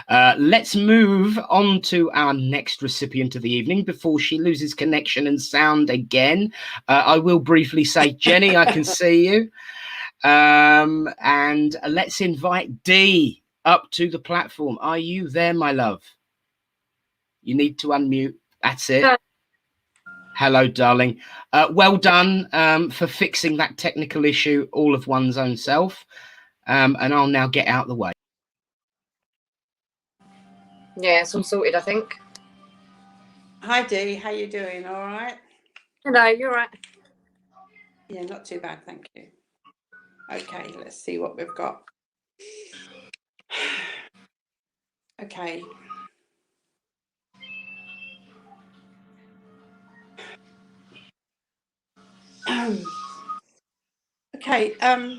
let's move on to our next recipient of the evening before she loses connection and sound again. I will briefly say, Jenny, I can see you. And let's invite Dee up to the platform. Are you there, my love? You need to unmute. That's it. Hello, darling. Well done for fixing that technical issue all of one's own self. And I'll now get out the way. Yeah, it's all sorted, I think. Hi, Dee. How you doing? All right? Hello, you're right. Yeah, not too bad, thank you. Okay, let's see what we've got. Okay. Okay. I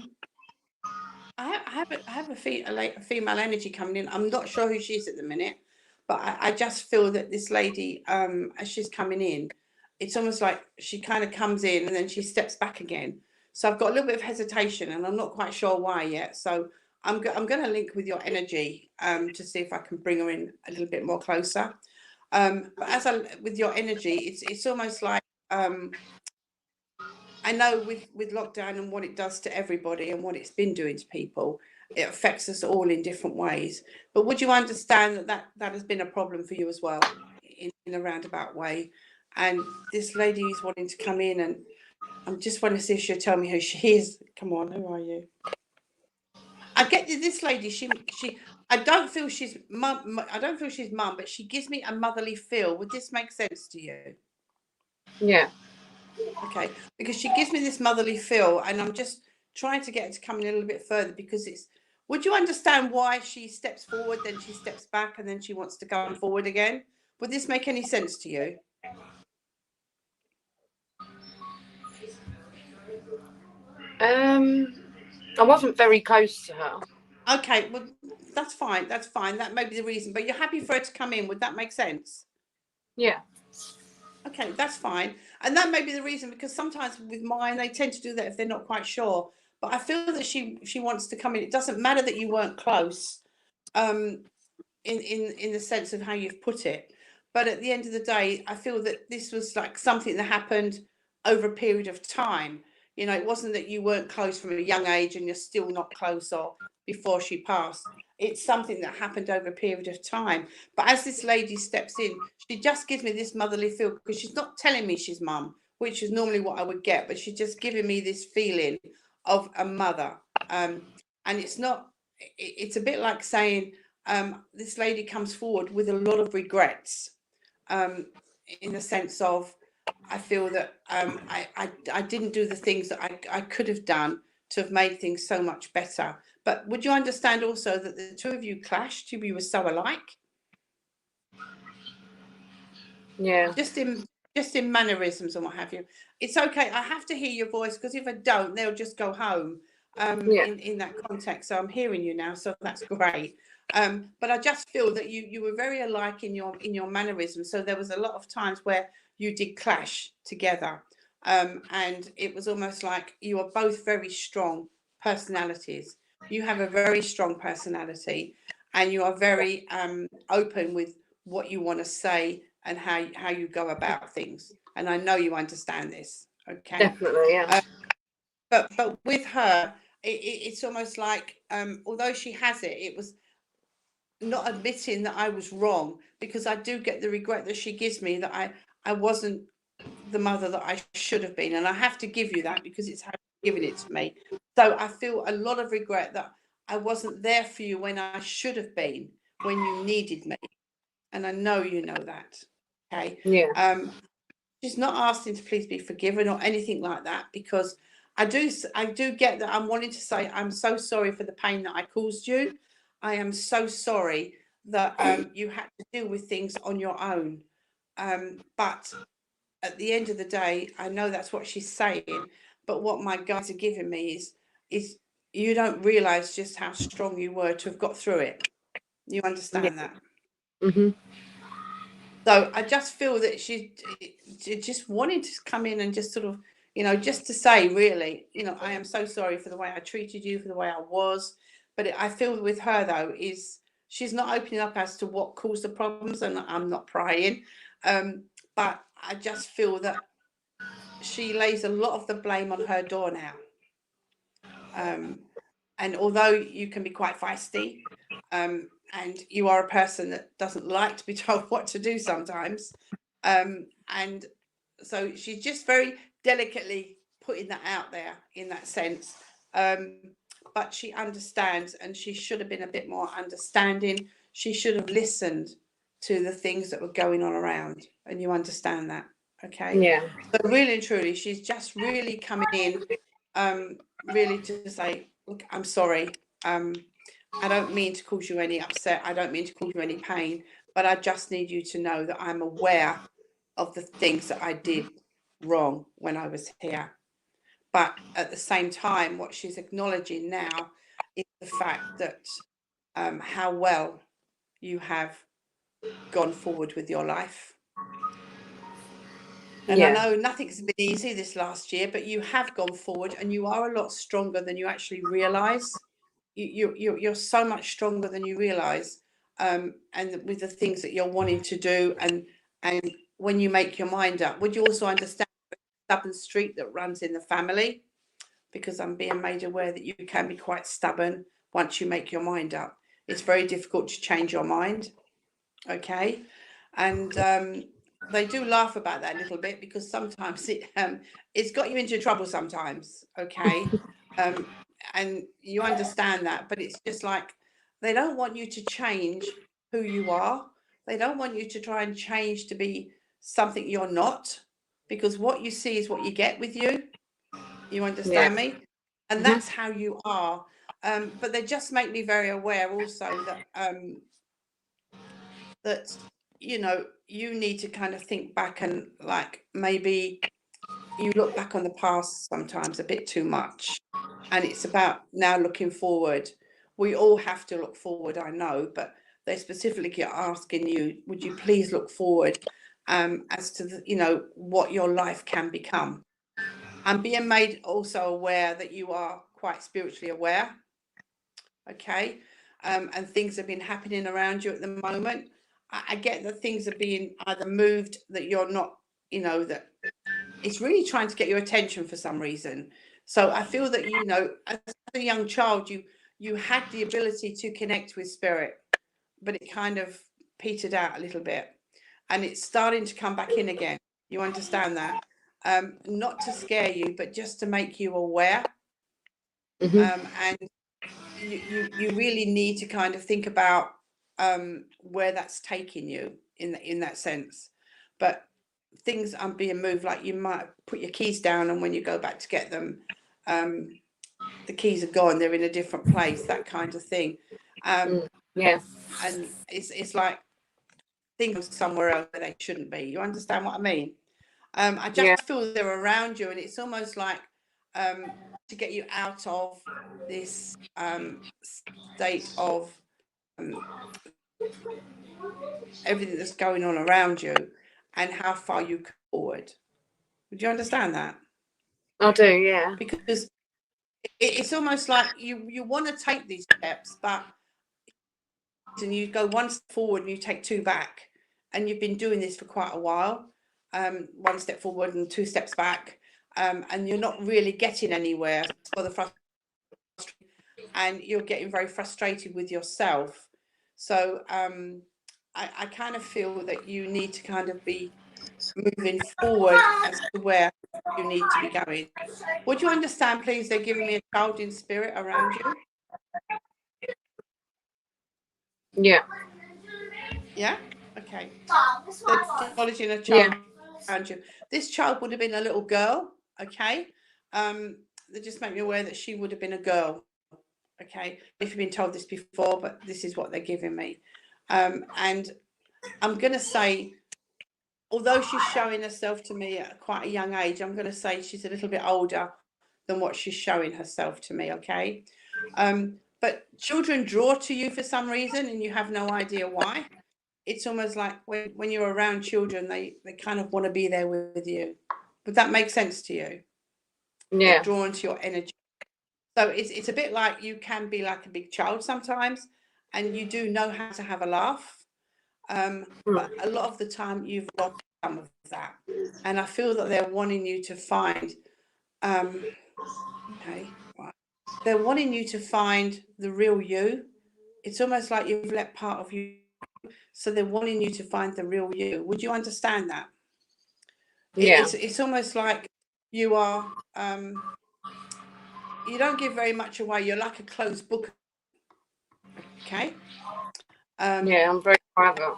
have a female energy coming in. I'm not sure who she is at the minute, but I just feel that this lady, as she's coming in, it's almost like she kind of comes in and then she steps back again. So I've got a little bit of hesitation, and I'm not quite sure why yet. So I'm going to link with your energy to see if I can bring her in a little bit more closer. But with your energy, it's almost like I know with lockdown and what it does to everybody and what it's been doing to people, it affects us all in different ways. But would you understand that has been a problem for you as well, in a roundabout way? And this lady is wanting to come in, and I'm just wanting to see if she'll tell me who she is. Come on, who are you? I get this lady. I don't feel she's mum. I don't feel she's mum, but she gives me a motherly feel. Would this make sense to you? Yeah. Okay, because she gives me this motherly feel, and I'm just trying to get her to come in a little bit further, because would you understand why she steps forward, then she steps back, and then she wants to go forward again? Would this make any sense to you? I wasn't very close to her. Okay, well, that's fine. That's fine. That may be the reason, but you're happy for her to come in. Would that make sense? Yeah. Okay, that's fine. And that may be the reason, because sometimes with mine, they tend to do that if they're not quite sure. But I feel that she wants to come in. It doesn't matter that you weren't close, in the sense of how you've put it. But at the end of the day, I feel that this was like something that happened over a period of time. You know, it wasn't that you weren't close from a young age and you're still not close, or before she passed. It's something that happened over a period of time. But as this lady steps in, she just gives me this motherly feel, because she's not telling me she's mum, which is normally what I would get, but she's just giving me this feeling of a mother. And it's a bit like saying, this lady comes forward with a lot of regrets, in the sense of, I feel that I didn't do the things that I could have done to have made things so much better. But would you understand also that the two of you clashed? You were so alike. Yeah. Just in mannerisms and what have you. It's okay. I have to hear your voice, because if I don't, they'll just go home. In that context. So I'm hearing you now, so that's great. But I just feel that you were very alike in your mannerisms. So there was a lot of times where you did clash together. And it was almost like you are both very strong personalities. You have a very strong personality, and you are very open with what you want to say and how you go about things. And I know you understand this. Okay. Definitely, yeah. But with her, it's almost like, although she has it, it was not admitting that I was wrong, because I do get the regret that she gives me, that I wasn't the mother that I should have been. And I have to give you that, because it's how giving it to me. So I feel a lot of regret that I wasn't there for you when I should have been, when you needed me. And I know you know that. Okay. Yeah. She's not asking to please be forgiven or anything like that, because I do get that. I'm wanting to say I'm so sorry for the pain that I caused you. I am so sorry that you had to deal with things on your own. But at the end of the day, I know that's what she's saying. But what my guides are giving me is you don't realize just how strong you were to have got through it. You understand that? Mhm. So I just feel that she just wanted to come in and just sort of, just to say, really, I am so sorry for the way I treated you, for the way I was. But I feel with her, though, is she's not opening up as to what caused the problems, and I'm not prying. But I just feel that she lays a lot of the blame on her door now. And although you can be quite feisty, and you are a person that doesn't like to be told what to do sometimes, and so she's just very delicately putting that out there in that sense. But she understands, and she should have been a bit more understanding. She should have listened to the things that were going on around, and you understand that. Okay. Yeah. So really and truly, she's just really coming in, really to say, look, I'm sorry. I don't mean to cause you any upset. I don't mean to cause you any pain, but I just need you to know that I'm aware of the things that I did wrong when I was here. But at the same time, what she's acknowledging now is the fact that how well you have gone forward with your life. And I know nothing's been easy this last year, but you have gone forward, and you are a lot stronger than you actually realize. You're so much stronger than you realize, and with the things that you're wanting to do, and when you make your mind up. Would you also understand the stubborn streak that runs in the family? Because I'm being made aware that you can be quite stubborn once you make your mind up. It's very difficult to change your mind. Okay. And they do laugh about that a little bit, because sometimes it's got you into trouble sometimes. Okay. And you understand that, but it's just like they don't want you to change who you are. They don't want you to try and change to be something you're not, because what you see is what you get with you. You understand me? And that's how you are. But they just make me very aware also that that you need to kind of think back, and like maybe you look back on the past sometimes a bit too much, and it's about now looking forward. We all have to look forward, I know, but they specifically are asking you, would you please look forward as to what your life can become. I'm being made also aware that you are quite spiritually aware. Okay. And things have been happening around you at the moment. I get that things are being either moved, that you're not, that it's really trying to get your attention for some reason. So I feel that, as a young child, you had the ability to connect with spirit, but it kind of petered out a little bit, and it's starting to come back in again. You understand that? Not to scare you, but just to make you aware. And you really need to kind of think about where that's taking you in that sense. But things are being moved, like you might put your keys down, and when you go back to get them, the keys are gone, they're in a different place, that kind of thing. And it's like things somewhere else where they shouldn't be. You understand what I mean? I just feel they're around you, and it's almost like to get you out of this state of everything that's going on around you, and how far you come forward. Would you understand that? I do, yeah. Because it's almost like you want to take these steps, but and you go one step forward and you take two back, and you've been doing this for quite a while. One step forward and two steps back, and you're not really getting anywhere for the frustration, and you're getting very frustrated with yourself. So I kind of feel that you need to kind of be moving forward as to where you need to be going. Would you understand, please? They're giving me a child in spirit around you. Yeah. Yeah. Okay. They're acknowledging a child around you. This child would have been a little girl. Okay. They just make me aware that she would have been a girl. Okay. If you've been told this before, but this is what they're giving me. And I'm going to say, although she's showing herself to me at quite a young age, I'm going to say she's a little bit older than what she's showing herself to me. Okay. But children draw to you for some reason and you have no idea why. It's almost like when you're around children, they kind of want to be there with you. Would that make sense to you? Yeah. They're drawn to your energy. So it's a bit like you can be like a big child sometimes, and you do know how to have a laugh. But a lot of the time you've lost some of that. And I feel that they're wanting you to find, they're wanting you to find the real you. It's almost like you've let part of you. So they're wanting you to find the real you. Would you understand that? Yeah. It's almost like you are, you don't give very much away. You're like a closed book. Okay. Yeah, I'm very private.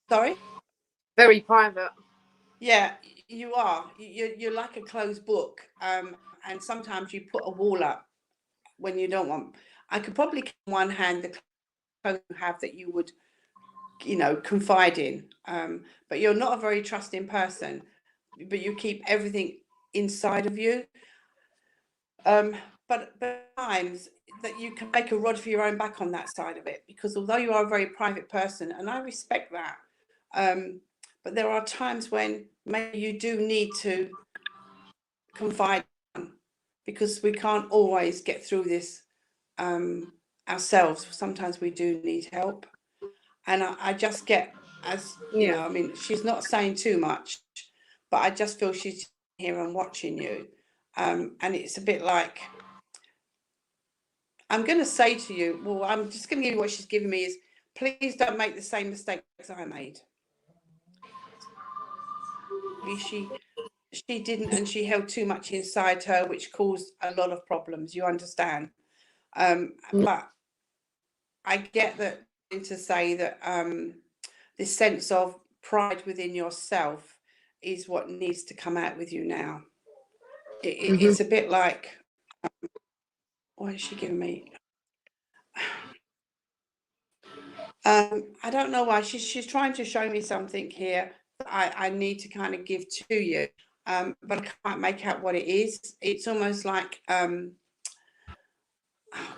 Sorry? Very private. Yeah, you are. You're like a closed book. And sometimes you put a wall up when you don't want. I could probably count one hand the clothes you have that you would, confide in. But you're not a very trusting person. But you keep everything inside of you. But times that you can make a rod for your own back on that side of it, because although you are a very private person, and I respect that, but there are times when maybe you do need to confide in, because we can't always get through this ourselves. Sometimes we do need help, and I just get, as you know, I mean, she's not saying too much, but I just feel she's here and watching you, and it's a bit like, I'm going to say to you, well, I'm just going to give you what she's giving me is, please don't make the same mistakes I made. She didn't, and she held too much inside her, which caused a lot of problems. You understand? But I get that to say that this sense of pride within yourself is what needs to come out with you now. It's a bit like, what is she giving me? I don't know why she's trying to show me something here that I need to kind of give to you, but I can't make out what it is. It's almost like,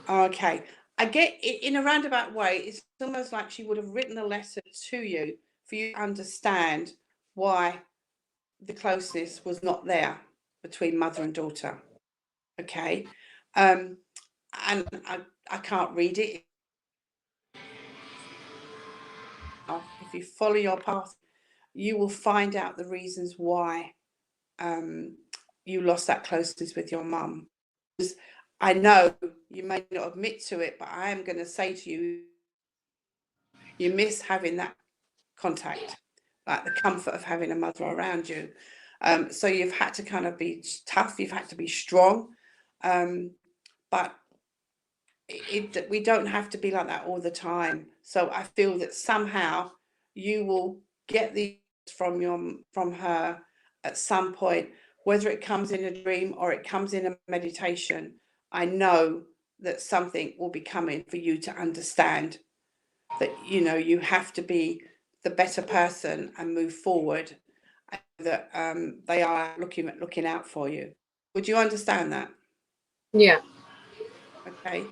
okay, I get it in a roundabout way. It's almost like she would have written a letter to you for you to understand why the closeness was not there between mother and daughter. Okay, and I can't read it. If you follow your path, you will find out the reasons why you lost that closeness with your mum. I know you may not admit to it, but I am going to say to you, you miss having that contact, like the comfort of having a mother around you. So you've had to kind of be tough, you've had to be strong, but we don't have to be like that all the time. So I feel that somehow you will get these from her at some point, whether it comes in a dream or it comes in a meditation. I know that something will be coming for you to understand that, you have to be the better person and move forward, and that they are looking out for you. Would you understand that? Yeah. Okay.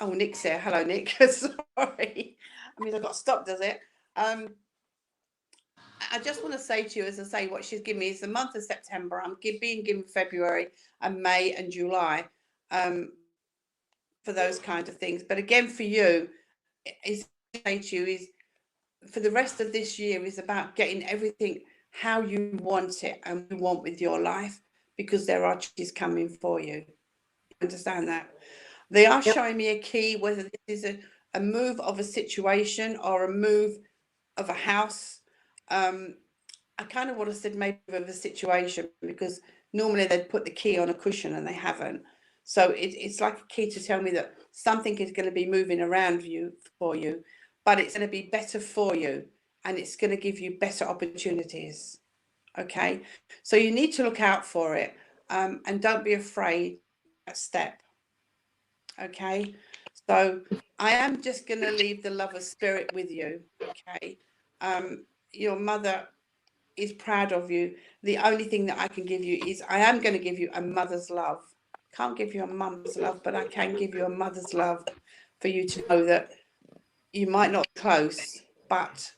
Oh, Nick's here. Hello, Nick. Sorry. I mean, I got stopped, does it? I just want to say to you, as I say, what she's given me is the month of September. I'm being given February and May and July for those kind of things. But again, for you, is say to you is for the rest of this year is about getting everything how you want it and you want with your life, because there are changes coming for you. Understand that? They are showing me a key, whether this is a move of a situation or a move of a house. I kind of would have said maybe of a situation, because normally they'd put the key on a cushion and they haven't. So it's like a key to tell me that something is going to be moving around for you, but it's going to be better for you, and it's going to give you better opportunities. Okay, so you need to look out for it, and don't be afraid of that step. Okay, so I am just going to leave the love of spirit with you. Okay, your mother is proud of you. The only thing that I can give you is, I am going to give you a mother's love. Can't give you a mum's love, but I can give you a mother's love, for you to know that you might not be close, but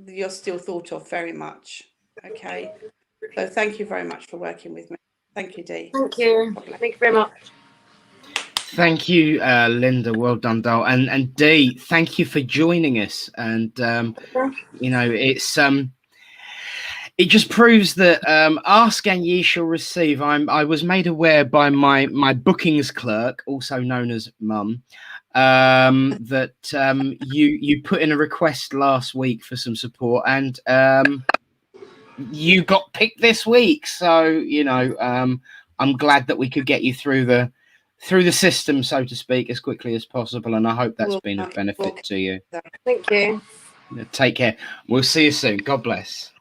you're still thought of very much. Okay, so thank you very much for working with me. Thank you, Dee. Thank you. Thank you very much. Thank you, Linda. Well done, doll. And Dee, thank you for joining us. And you know, it just proves that ask and ye shall receive. I was made aware by my bookings clerk, also known as Mum, that you put in a request last week for some support, and you got picked this week. So you know, I'm glad that we could get you through the system, so to speak, as quickly as possible, and I hope that's been of benefit to you. Thank you. Take care. We'll see you soon. God bless.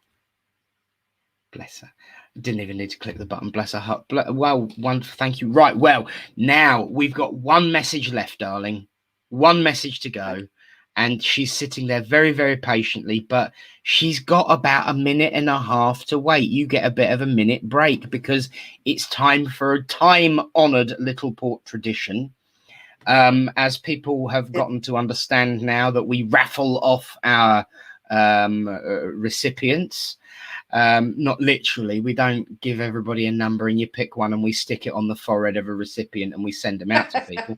Bless her. Didn't even need to click the button. Bless her heart. Well, thank you. Right. Well, now we've got one message left, darling. One message to go. And she's sitting there very, very patiently, but she's got about a minute and a half to wait. You get a bit of a minute break, because it's time for a time-honoured Littleport tradition. As people have gotten to understand now, that we raffle off our recipients. Not literally, we don't give everybody a number and you pick one and we stick it on the forehead of a recipient and we send them out to people.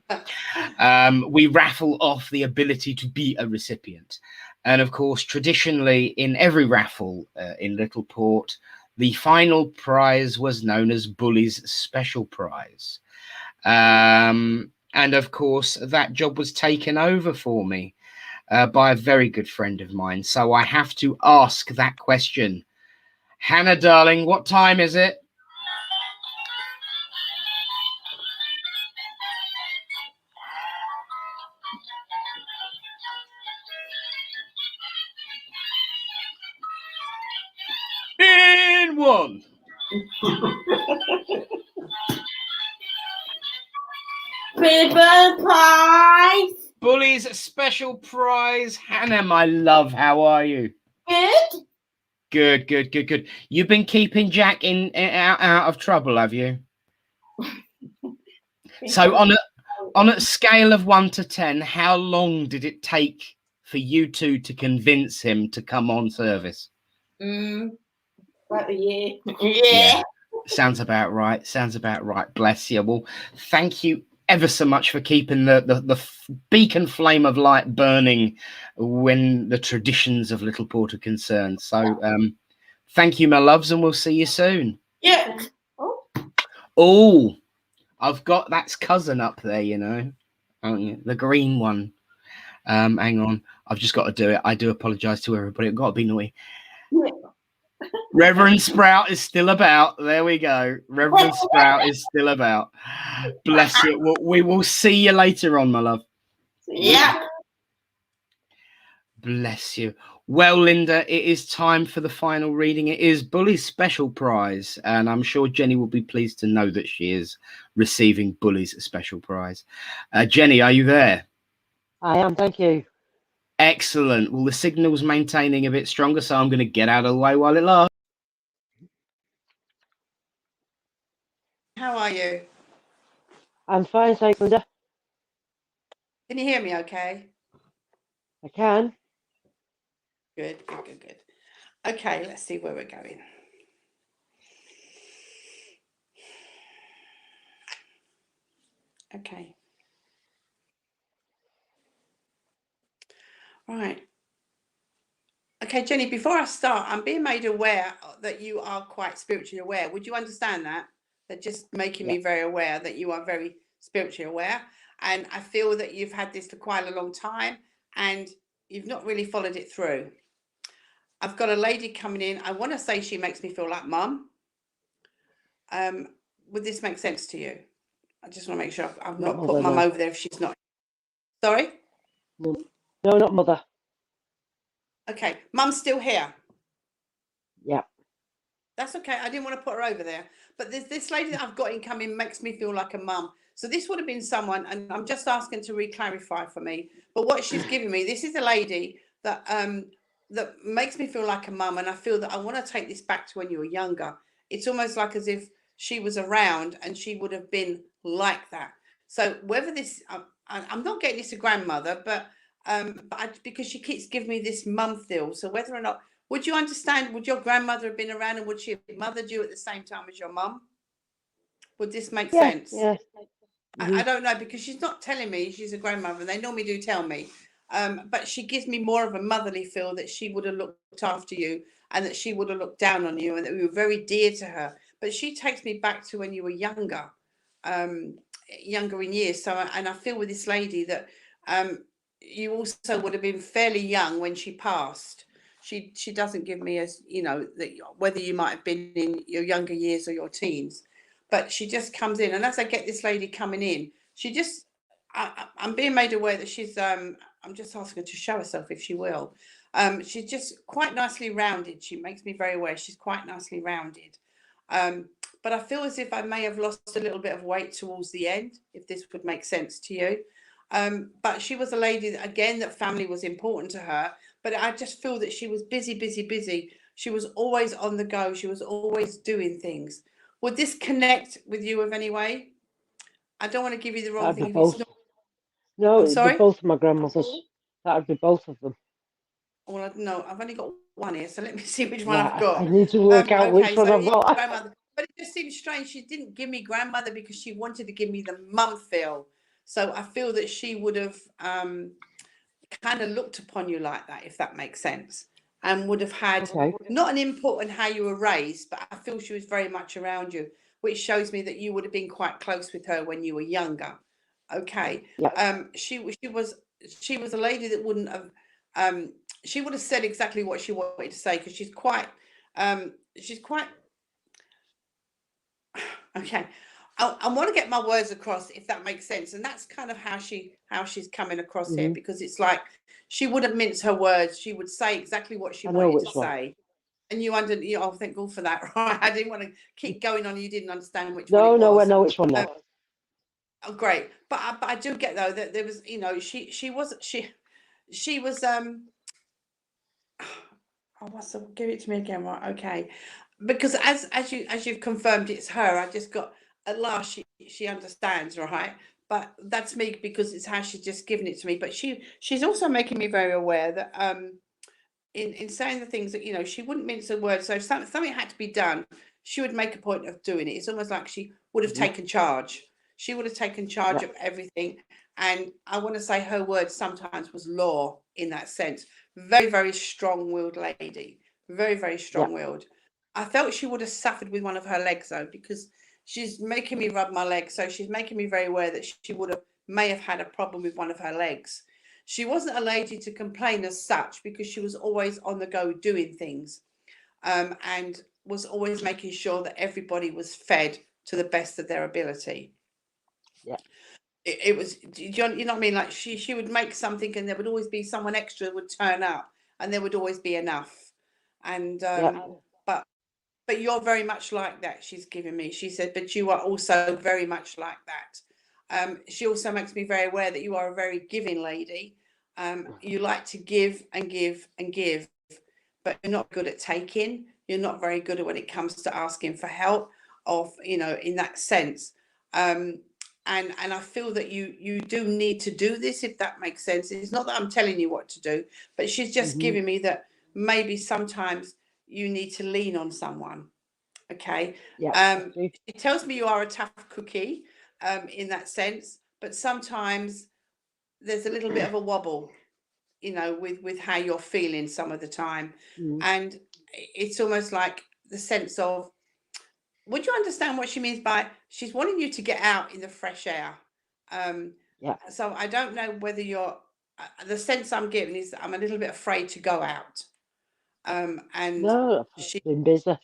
We raffle off the ability to be a recipient. And of course, traditionally in every raffle in Littleport, the final prize was known as Bully's Special Prize. And of course, that job was taken over for me by a very good friend of mine. So I have to ask that question. Hannah, darling, what time is it? In one. Special prize. Bully's Special Prize. Hannah, my love, how are you? Good. Good. You've been keeping Jack out of trouble, have you? So on a scale of 1 to 10, how long did it take for you two to convince him to come on service? About a year. Yeah. Sounds about right. Bless you. Well, thank you ever so much for keeping the beacon flame of light burning when the traditions of Littleport are concerned. So thank you, my loves, and we'll see you soon. Yeah. Oh, I've got that's cousin up there, you know, the green one. Hang on, I've just got to do it. I do apologize to everybody. I've got to be naughty. Yeah. Reverend Sprout is still about. There we go. Reverend Sprout is still about. Bless you. We will see you later on, my love. Yeah. Bless you. Well, Linda, it is time for the final reading. It is Bully's Special Prize, and I'm sure Jenny will be pleased to know that she is receiving Bully's Special Prize. Jenny, are you there? I am, thank you. Excellent. Well, the signal's maintaining a bit stronger, so I'm going to get out of the way while it lasts. How are you? I'm fine, thanks, Linda. Can you hear me okay? I can. Good. Okay, let's see where we're going. Okay. Right. Okay, Jenny, before I start, I'm being made aware that you are quite spiritually aware. Would you understand that? They're just making me very aware that you are very spiritually aware. And I feel that you've had this for quite a long time and you've not really followed it through. I've got a lady coming in. I want to say she makes me feel like mum. Would this make sense to you? I just want to make sure I've not put mother, mum no. over there if she's not. Sorry? No, not mother. Okay, mum's still here. Yeah. That's okay. I didn't want to put her over there. But this lady that I've got incoming makes me feel like a mum. So this would have been someone, and I'm just asking to re-clarify for me. But what she's giving me, this is a lady that that makes me feel like a mum, and I feel that I want to take this back to when you were younger. It's almost like as if she was around and she would have been like that. So whether this, I'm not getting this a grandmother, but because she keeps giving me this mum feel. So whether or not, would you understand, would your grandmother have been around and would she have mothered you at the same time as your mum? Would this make sense? Yeah. I don't know, because she's not telling me she's a grandmother, and they normally do tell me. But she gives me more of a motherly feel, that she would have looked after you and that she would have looked down on you and that we were very dear to her. But she takes me back to when you were younger, younger in years. So, and I feel with this lady that you also would have been fairly young when she passed. She doesn't give me as, you know, that whether you might have been in your younger years or your teens, but she just comes in. And as I get this lady coming in, she just, I'm being made aware that she's, I'm just asking her to show herself if she will. She's just quite nicely rounded. She makes me very aware she's quite nicely rounded. But I feel as if I may have lost a little bit of weight towards the end, if this would make sense to you. But she was a lady that, again, that family was important to her. But I just feel that she was busy. She was always on the go. She was always doing things. Would this connect with you of any way? I don't want to give you the wrong That'd thing. be both. No, I'm it'd sorry? be both of my grandmothers. That'd be both of them. Well, no, I've only got one here, so let me see which one Right, I've got. I need to work out which one I've got. Grandmother. But it just seems strange. She didn't give me grandmother because she wanted to give me the mum feel. So I feel that she would have kind of looked upon you like that, if that makes sense, and would have had not an input on how you were raised, but I feel she was very much around you, which shows me that you would have been quite close with her when you were younger. Okay. Yep. She was a lady that wouldn't have she would have said exactly what she wanted to say, because she's quite okay. I want to get my words across, if that makes sense, and that's kind of how she's coming across here, because it's like she wouldn't mince her words. She would say exactly what she wanted to say, and oh, thank God for that. Right, I didn't want to keep going on. You didn't understand which one it was. No, I know which one now. Oh, great, but I do get, though, that there was, you know, she was oh, give it to me again, right? Okay, because as you've confirmed, it's her. I just got, at last she understands, right? But that's me, because it's how she's just given it to me. But she's also making me very aware that in saying the things that, you know, she wouldn't mince her words. So if something had to be done, she would make a point of doing it. It's almost like she would have taken charge. She would have taken charge of everything. And I want to say her word sometimes was law in that sense. Very, very strong-willed lady. Very, very strong-willed. I felt she would have suffered with one of her legs, though, because she's making me rub my leg. So she's making me very aware that she may have had a problem with one of her legs. She wasn't a lady to complain as such, because she was always on the go doing things, and was always making sure that everybody was fed to the best of their ability. Yeah. It was, you know what I mean? Like she would make something, and there would always be someone extra would turn up, and there would always be enough. And but you're very much like that. She's given me. She said, but you are also very much like that. She also makes me very aware that you are a very giving lady. You like to give and give and give, but you're not good at taking. You're not very good at when it comes to asking for help, you know, in that sense. And I feel that you do need to do this, if that makes sense. It's not that I'm telling you what to do, but she's just giving me that maybe sometimes you need to lean on someone. Okay. It tells me you are a tough cookie, in that sense, but sometimes there's a little bit of a wobble, you know, with how you're feeling some of the time. And it's almost like the sense of, would you understand what she means by she's wanting you to get out in the fresh air? So I don't know whether you're, the sense I'm getting is that I'm a little bit afraid to go out. And No, she, I've been busy.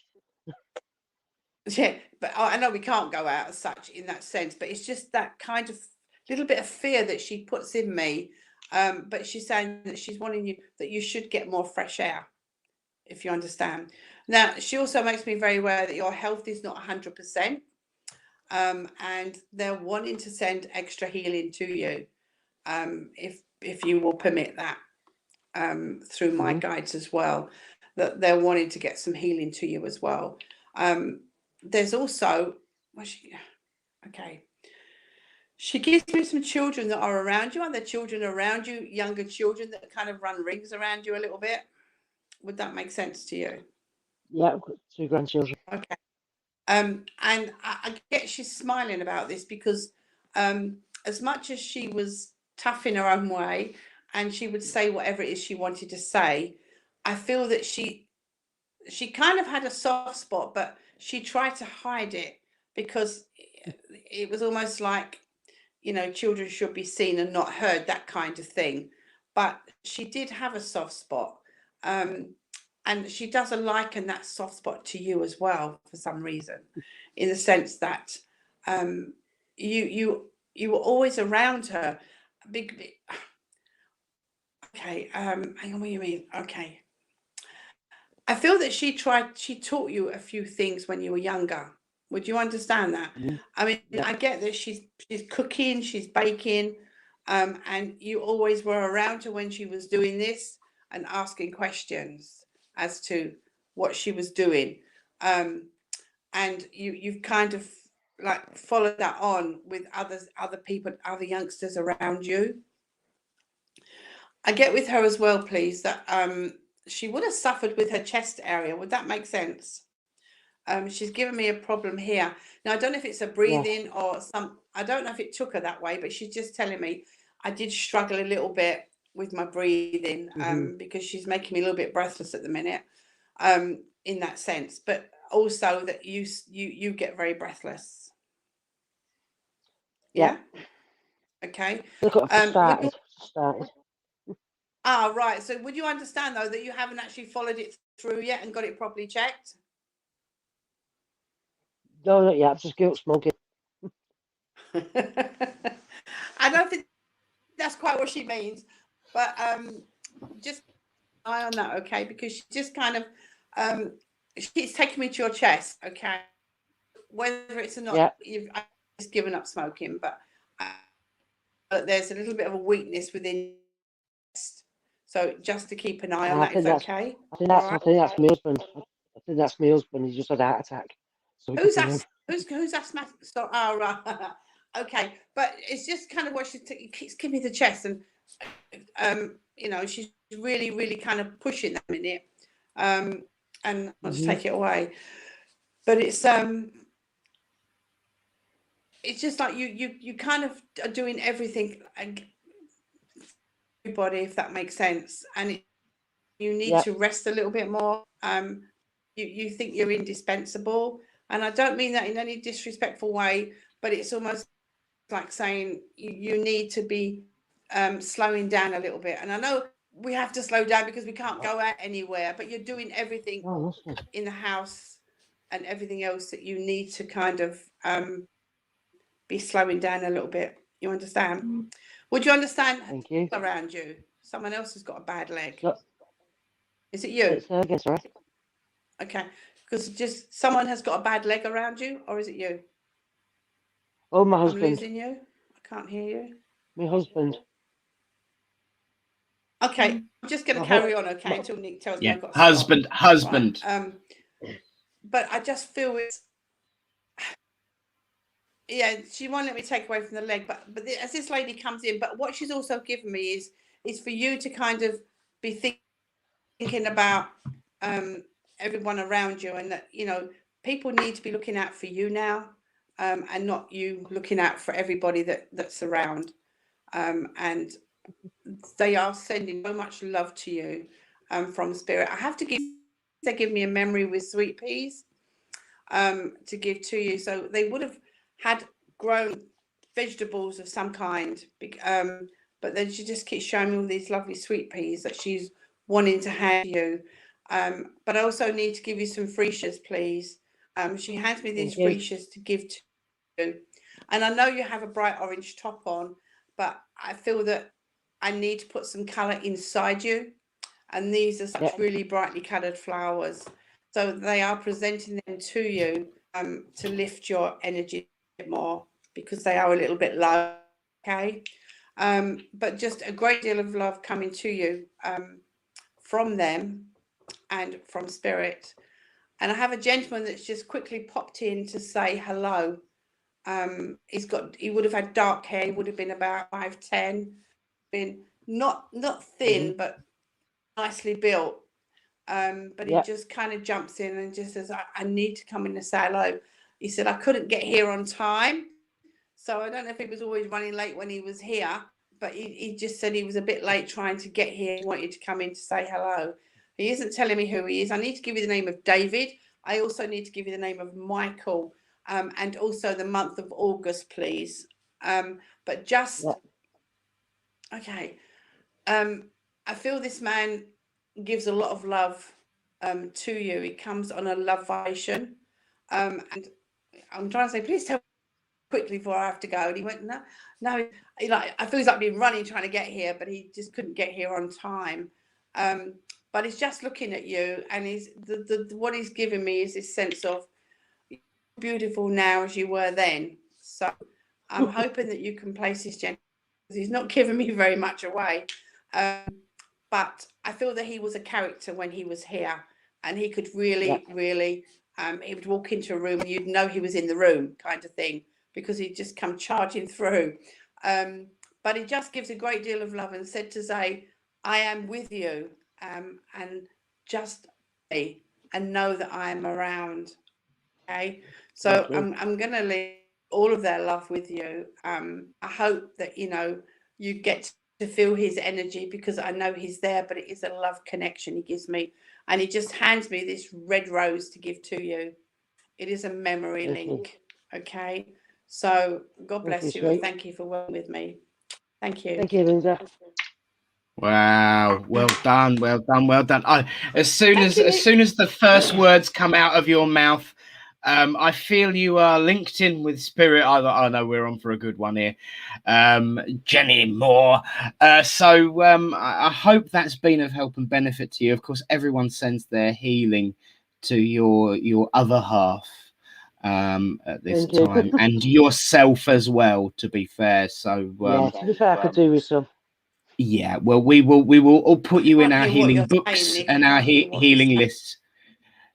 yeah, but I know we can't go out as such in that sense, but it's just that kind of little bit of fear that she puts in me. But she's saying that she's wanting you, that you should get more fresh air, if you understand. Now, she also makes me very aware that your health is not 100%, and they're wanting to send extra healing to you, if you will permit that, through my guides as well, that they're wanting to get some healing to you as well. There's also, okay, she gives me some children that are around you. Are there children around you, younger children that kind of run rings around you a little bit? Would that make sense to you? Yeah, I've got 2 grandchildren. Okay. And I get she's smiling about this because as much as she was tough in her own way and she would say whatever it is she wanted to say, I feel that she kind of had a soft spot, but she tried to hide it because it was almost like, you know, children should be seen and not heard, that kind of thing. But she did have a soft spot. And she does liken that soft spot to you as well for some reason, in the sense that you were always around her. Okay, hang on, what do you mean? Okay. I feel that she taught you a few things when you were younger. Would you understand that? I mean, I get that she's cooking, she's baking, and you always were around her when she was doing this and asking questions as to what she was doing. And you've kind of like followed that on with other people, other youngsters around you. I get with her as well, please, that she would have suffered with her chest area. Would that make sense? She's given me a problem here. Now, I don't know if it's a breathing or I don't know if it took her that way, but she's just telling me I did struggle a little bit with my breathing, because she's making me a little bit breathless at the minute, in that sense, but also that you get very breathless. Yeah. Okay. Look what I've started. Right. So would you understand though that you haven't actually followed it through yet and got it properly checked? No, not yet. I've just guilt smoking. I don't think that's quite what she means, but just eye on that, okay? Because she just kind of she's taking me to your chest, okay? Whether it's or not, you've just given up smoking, but there's a little bit of a weakness within your chest. So just to keep an eye on that, it's okay. I think that's my husband. I think that's my husband. He just had a heart attack. So who's asthmatic? So, right. Okay, but it's just kind of what she keeps giving me the chest, and you know, she's really, really kind of pushing that minute, and I'll just take it away. But it's just like you kind of are doing everything, everybody, if that makes sense, and you need to rest a little bit more. You think you're indispensable, and I don't mean that in any disrespectful way, but it's almost like saying you need to be slowing down a little bit. And I know we have to slow down because we can't go out anywhere, but you're doing everything in the house and everything else that you need to kind of be slowing down a little bit. You understand? Would you understand? Thank you. Around you, someone else has got a bad leg. Is it you? It's her, I guess, right? Okay, because just someone has got a bad leg around you, or is it you? Oh, my husband. I'm losing you. I can't hear you. My husband. Okay, I'm just going to carry on, okay, until Nick tells me I've got husband. Right. But I just feel it's. Yeah, she won't let me take away from the leg, but as this lady comes in, but what she's also given me is for you to kind of be thinking about everyone around you, and that, you know, people need to be looking out for you now, and not you looking out for everybody that's around, and they are sending so much love to you from spirit. I have to give me a memory with sweet peas to give to you, so they would have had grown vegetables of some kind, but then she just keeps showing me all these lovely sweet peas that she's wanting to hand you. But I also need to give you some freesias, please. She hands me these Thank you. freesias to give to you. And I know you have a bright orange top on, but I feel that I need to put some colour inside you. And these are such really brightly coloured flowers. So they are presenting them to you to lift your energy a bit more, because they are a little bit low, okay? But just a great deal of love coming to you from them and from Spirit. And I have a gentleman that's just quickly popped in to say hello. He would have had dark hair. He would have been about 5'10", been not thin, but nicely built. But he just kind of jumps in and just says, I need to come in and say hello. He said, I couldn't get here on time. So I don't know if he was always running late when he was here, but he just said he was a bit late trying to get here. He wanted to come in to say hello. He isn't telling me who he is. I need to give you the name of David. I also need to give you the name of Michael, and also the month of August, please. But just, okay. I feel this man gives a lot of love to you. He comes on a love vibration. And I'm trying to say, please tell me quickly before I have to go. And he went, no. I feel he's like been running trying to get here, but he just couldn't get here on time. But he's just looking at you, and he's what he's given me is this sense of beautiful now as you were then. So I'm hoping that you can place this gentleman, because he's not giving me very much away. But I feel that he was a character when he was here, and he could really, he would walk into a room and you'd know he was in the room, kind of thing, because he'd just come charging through. But he just gives a great deal of love and said to say, I am with you, and just be, and know that I am around. Okay, so I'm going to leave all of their love with you. I hope that, you get to feel his energy, because I know he's there, but it is a love connection he gives me. And he just hands me this red rose to give to you. It is a memory link. Okay, so God bless you. And thank you for working with me. Thank you. Thank you, Linda. Wow, well done, well done, well done. As soon as the first words come out of your mouth, I feel you are linked in with Spirit. I know we're on for a good one here. Jenny Moore. So I hope that's been of help and benefit to you. Of course, everyone sends their healing to your other half at this time, and yourself as well, to be fair. So to be fair, I could do with some. Yeah, well, we will all put you in our healing books and our healing lists.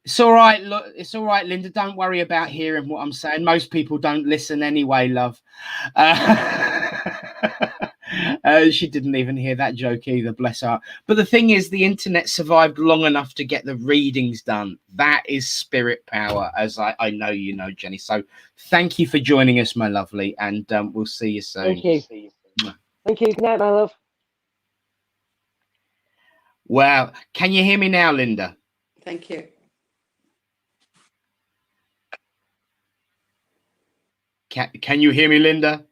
It's all right. Look, it's all right, Linda. Don't worry about hearing what I'm saying. Most people don't listen anyway, love. She didn't even hear that joke either, bless her. But the thing is, the internet survived long enough to get the readings done. That is spirit power, as I know you know, Jenny. So thank you for joining us, my lovely, and we'll see you soon. Thank you. Thank you. Good night, my love. Wow. Can you hear me now, Linda? Thank you. Can you hear me, Linda?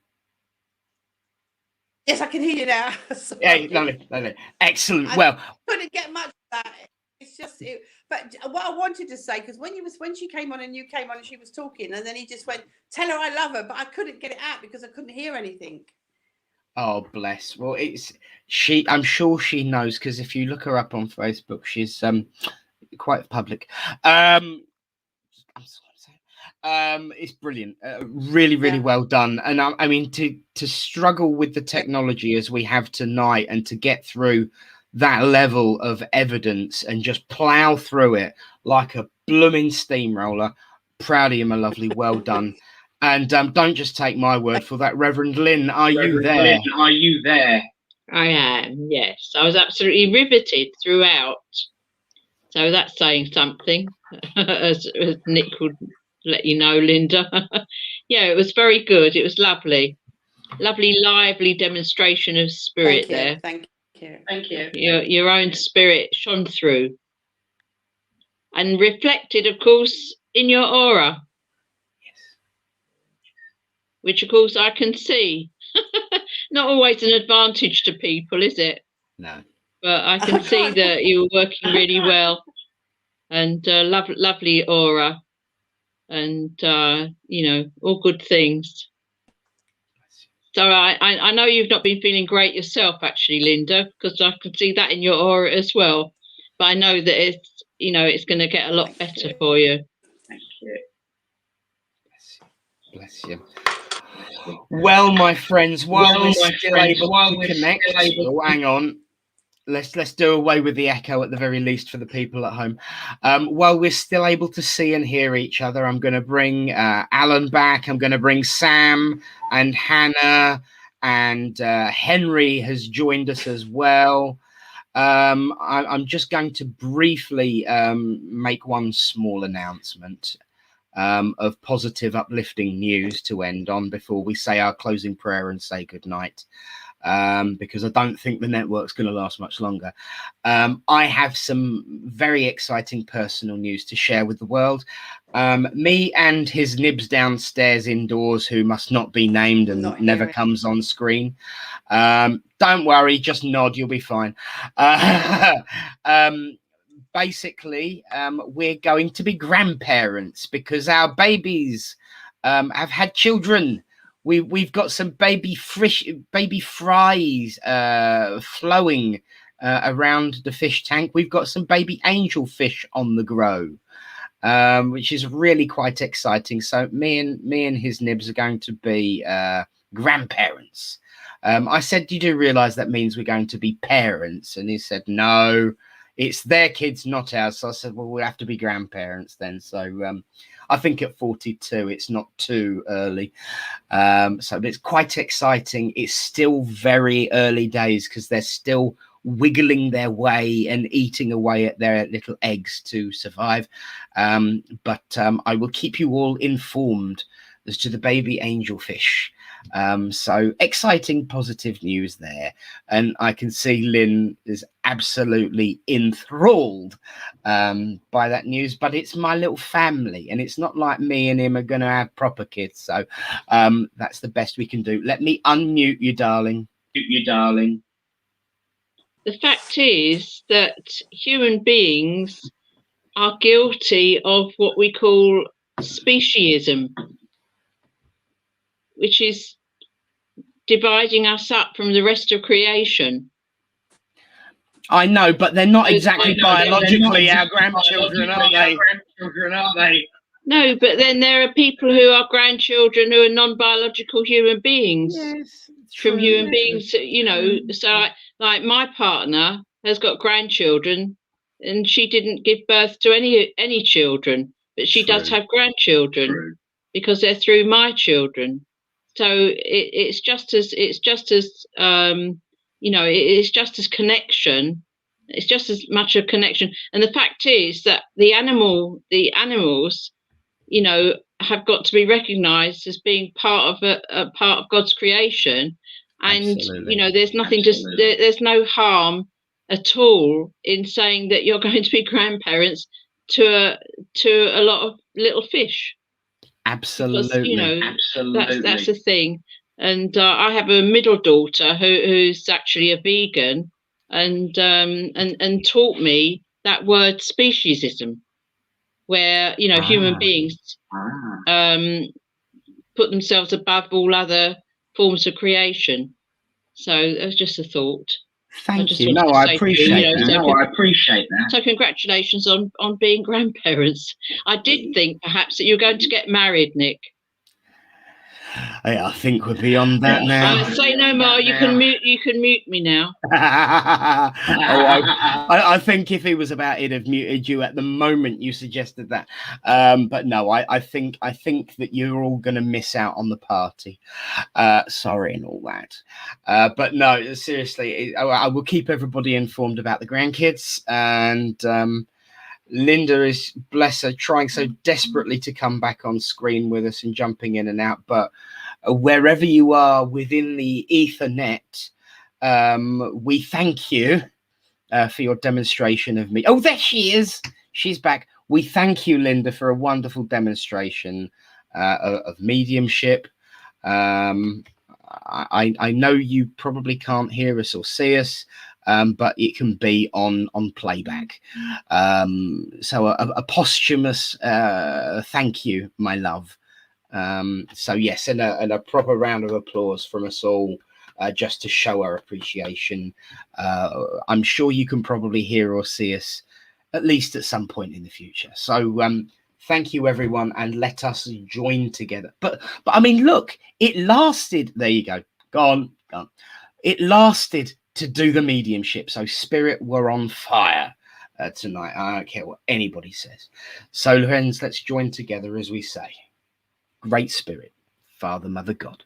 Yes, I can hear you now. Yeah, lovely. Excellent. I couldn't get much of that. It's just, but what I wanted to say, because when she came on and you came on and she was talking, and then he just went, "Tell her I love her," but I couldn't get it out because I couldn't hear anything. Oh, bless. Well, I'm sure she knows, because if you look her up on Facebook, she's quite public. It's brilliant. Really well done. And I mean, to struggle with the technology as we have tonight, and to get through that level of evidence and just plow through it like a blooming steamroller. Proud of you, my lovely. Well done. And don't just take my word for that. Reverend Lynn, are you there? I am, yes. I was absolutely riveted throughout. So that's saying something, as Nick would let you know, Linda. Yeah, it was very good. It was lovely. Lovely, lively demonstration of spirit there. Thank you. Your own spirit shone through. And reflected, of course, in your aura. Which, of course, I can see. Not always an advantage to people, is it? No. But I can see that you're working really well. and lovely aura, and all good things. So I know you've not been feeling great yourself, actually, Linda, because I can see that in your aura as well. But I know that it's going to get a lot better for you. Thank you. Bless you. Well, my friends, while we're still able to connect, hang on. Let's do away with the echo at the very least for the people at home. While we're still able to see and hear each other, I'm going to bring Alan back. I'm going to bring Sam and Hannah, and Henry has joined us as well. I'm just going to briefly make one small announcement of positive, uplifting news to end on before we say our closing prayer and say goodnight. Because I don't think the network's going to last much longer. I have some very exciting personal news to share with the world. Me and his nibs downstairs indoors, who must not be named and never comes on screen. Don't worry, just nod, you'll be fine. Basically, we're going to be grandparents because our babies have had children. We've got some baby fries flowing around the fish tank. We've got some baby angel fish on the grow, which is really quite exciting. So me and his nibs are going to be grandparents. I said, you do realise that means we're going to be parents? And he said, no, it's their kids, not ours. So I said, well, we'll have to be grandparents then. So I think at 42, it's not too early. So it's quite exciting. It's still very early days because they're still wiggling their way and eating away at their little eggs to survive. But I will keep you all informed as to the baby angelfish. So exciting, positive news there. And I can see Lynn is absolutely enthralled by that news, but it's my little family and it's not like me and him are going to have proper kids. So that's the best we can do. Let me unmute you, darling. The fact is that human beings are guilty of what we call speciesism, which is dividing us up from the rest of creation. I know, but they're not exactly biologically our grandchildren, are they? No, but then there are people who are grandchildren who are non-biological human beings. Yes, from human beings, So like my partner has got grandchildren, and she didn't give birth to any children, but she does have grandchildren because they're through my children. So it's just as connection. It's just as much a connection. And the fact is that the animals, have got to be recognised as being part of a part of God's creation. And Absolutely. There's no harm at all in saying that you're going to be grandparents to a lot of little fish. Absolutely. Because, that's the thing. And I have a middle daughter who's actually a vegan, and taught me that word speciesism, where human beings put themselves above all other forms of creation. So that's just a thought. Thank you. No, I appreciate that. So congratulations on being grandparents. I did think perhaps that you're going to get married, Nick. I think we're beyond that now. Say no more. You can mute me now. I think if he was about, he'd have muted you at the moment you suggested that. But no, I think that you're all going to miss out on the party. Sorry and all that. But no, seriously, I will keep everybody informed about the grandkids. And Linda is, bless her, trying so desperately to come back on screen with us and jumping in and out. But wherever you are within the Ethernet, we thank you for your demonstration of me. Oh, there she is. She's back. We thank you, Linda, for a wonderful demonstration of mediumship. I know you probably can't hear us or see us, but it can be on playback. So a posthumous thank you, my love. So yes, and a proper round of applause from us all, just to show our appreciation. I'm sure you can probably hear or see us at least at some point in the future. So thank you, everyone, and let us join together. But I mean, look, it lasted. There you go. Go on. It lasted to do the mediumship. So spirit were on fire tonight. I don't care what anybody says. So friends, let's join together as we say, Great Spirit, Father, Mother, God,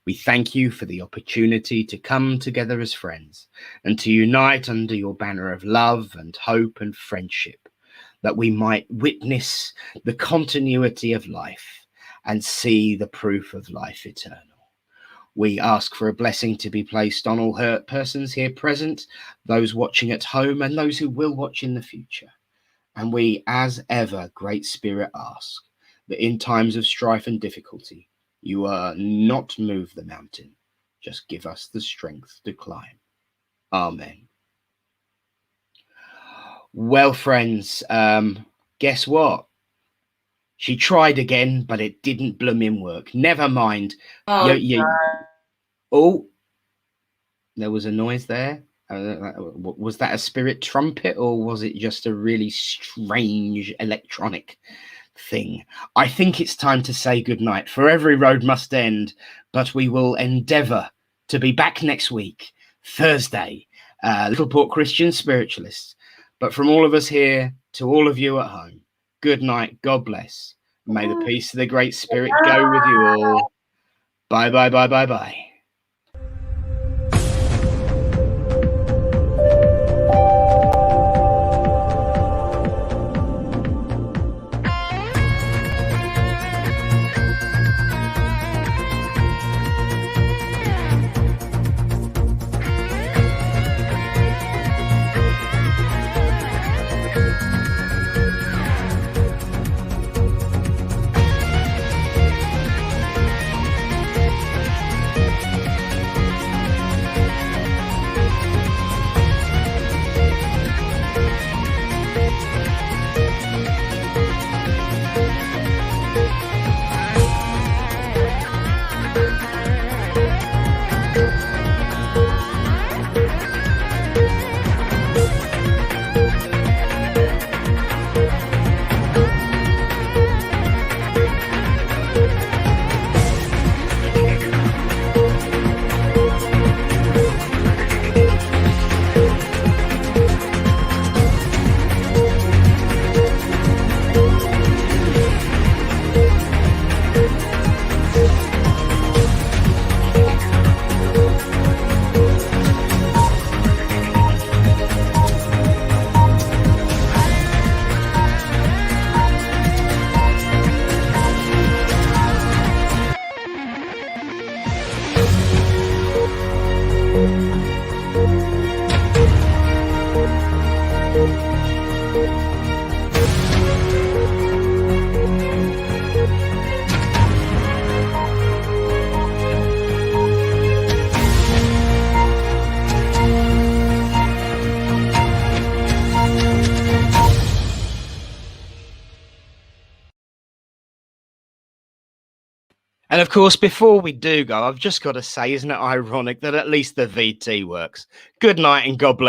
we thank you for the opportunity to come together as friends and to unite under your banner of love and hope and friendship, that we might witness the continuity of life and see the proof of life eternal. We ask for a blessing to be placed on all hurt persons here present, those watching at home and those who will watch in the future. And we, as ever, Great Spirit, ask that in times of strife and difficulty, you are not move the mountain, just give us the strength to climb. Amen. Well, friends, guess what? She tried again, but it didn't blooming work. Never mind. Oh, there was a noise there. Was that a spirit trumpet, or was it just a really strange electronic thing? I think it's time to say goodnight, for every road must end, but we will endeavour to be back next week, Thursday, Littleport Christian Spiritualists. But from all of us here to all of you at home, good night, God bless. May the peace of the Great Spirit go with you all. Bye, bye, bye, bye, bye. And of course, before we do go, I've just got to say, isn't it ironic that at least the VT works? Good night and God bless.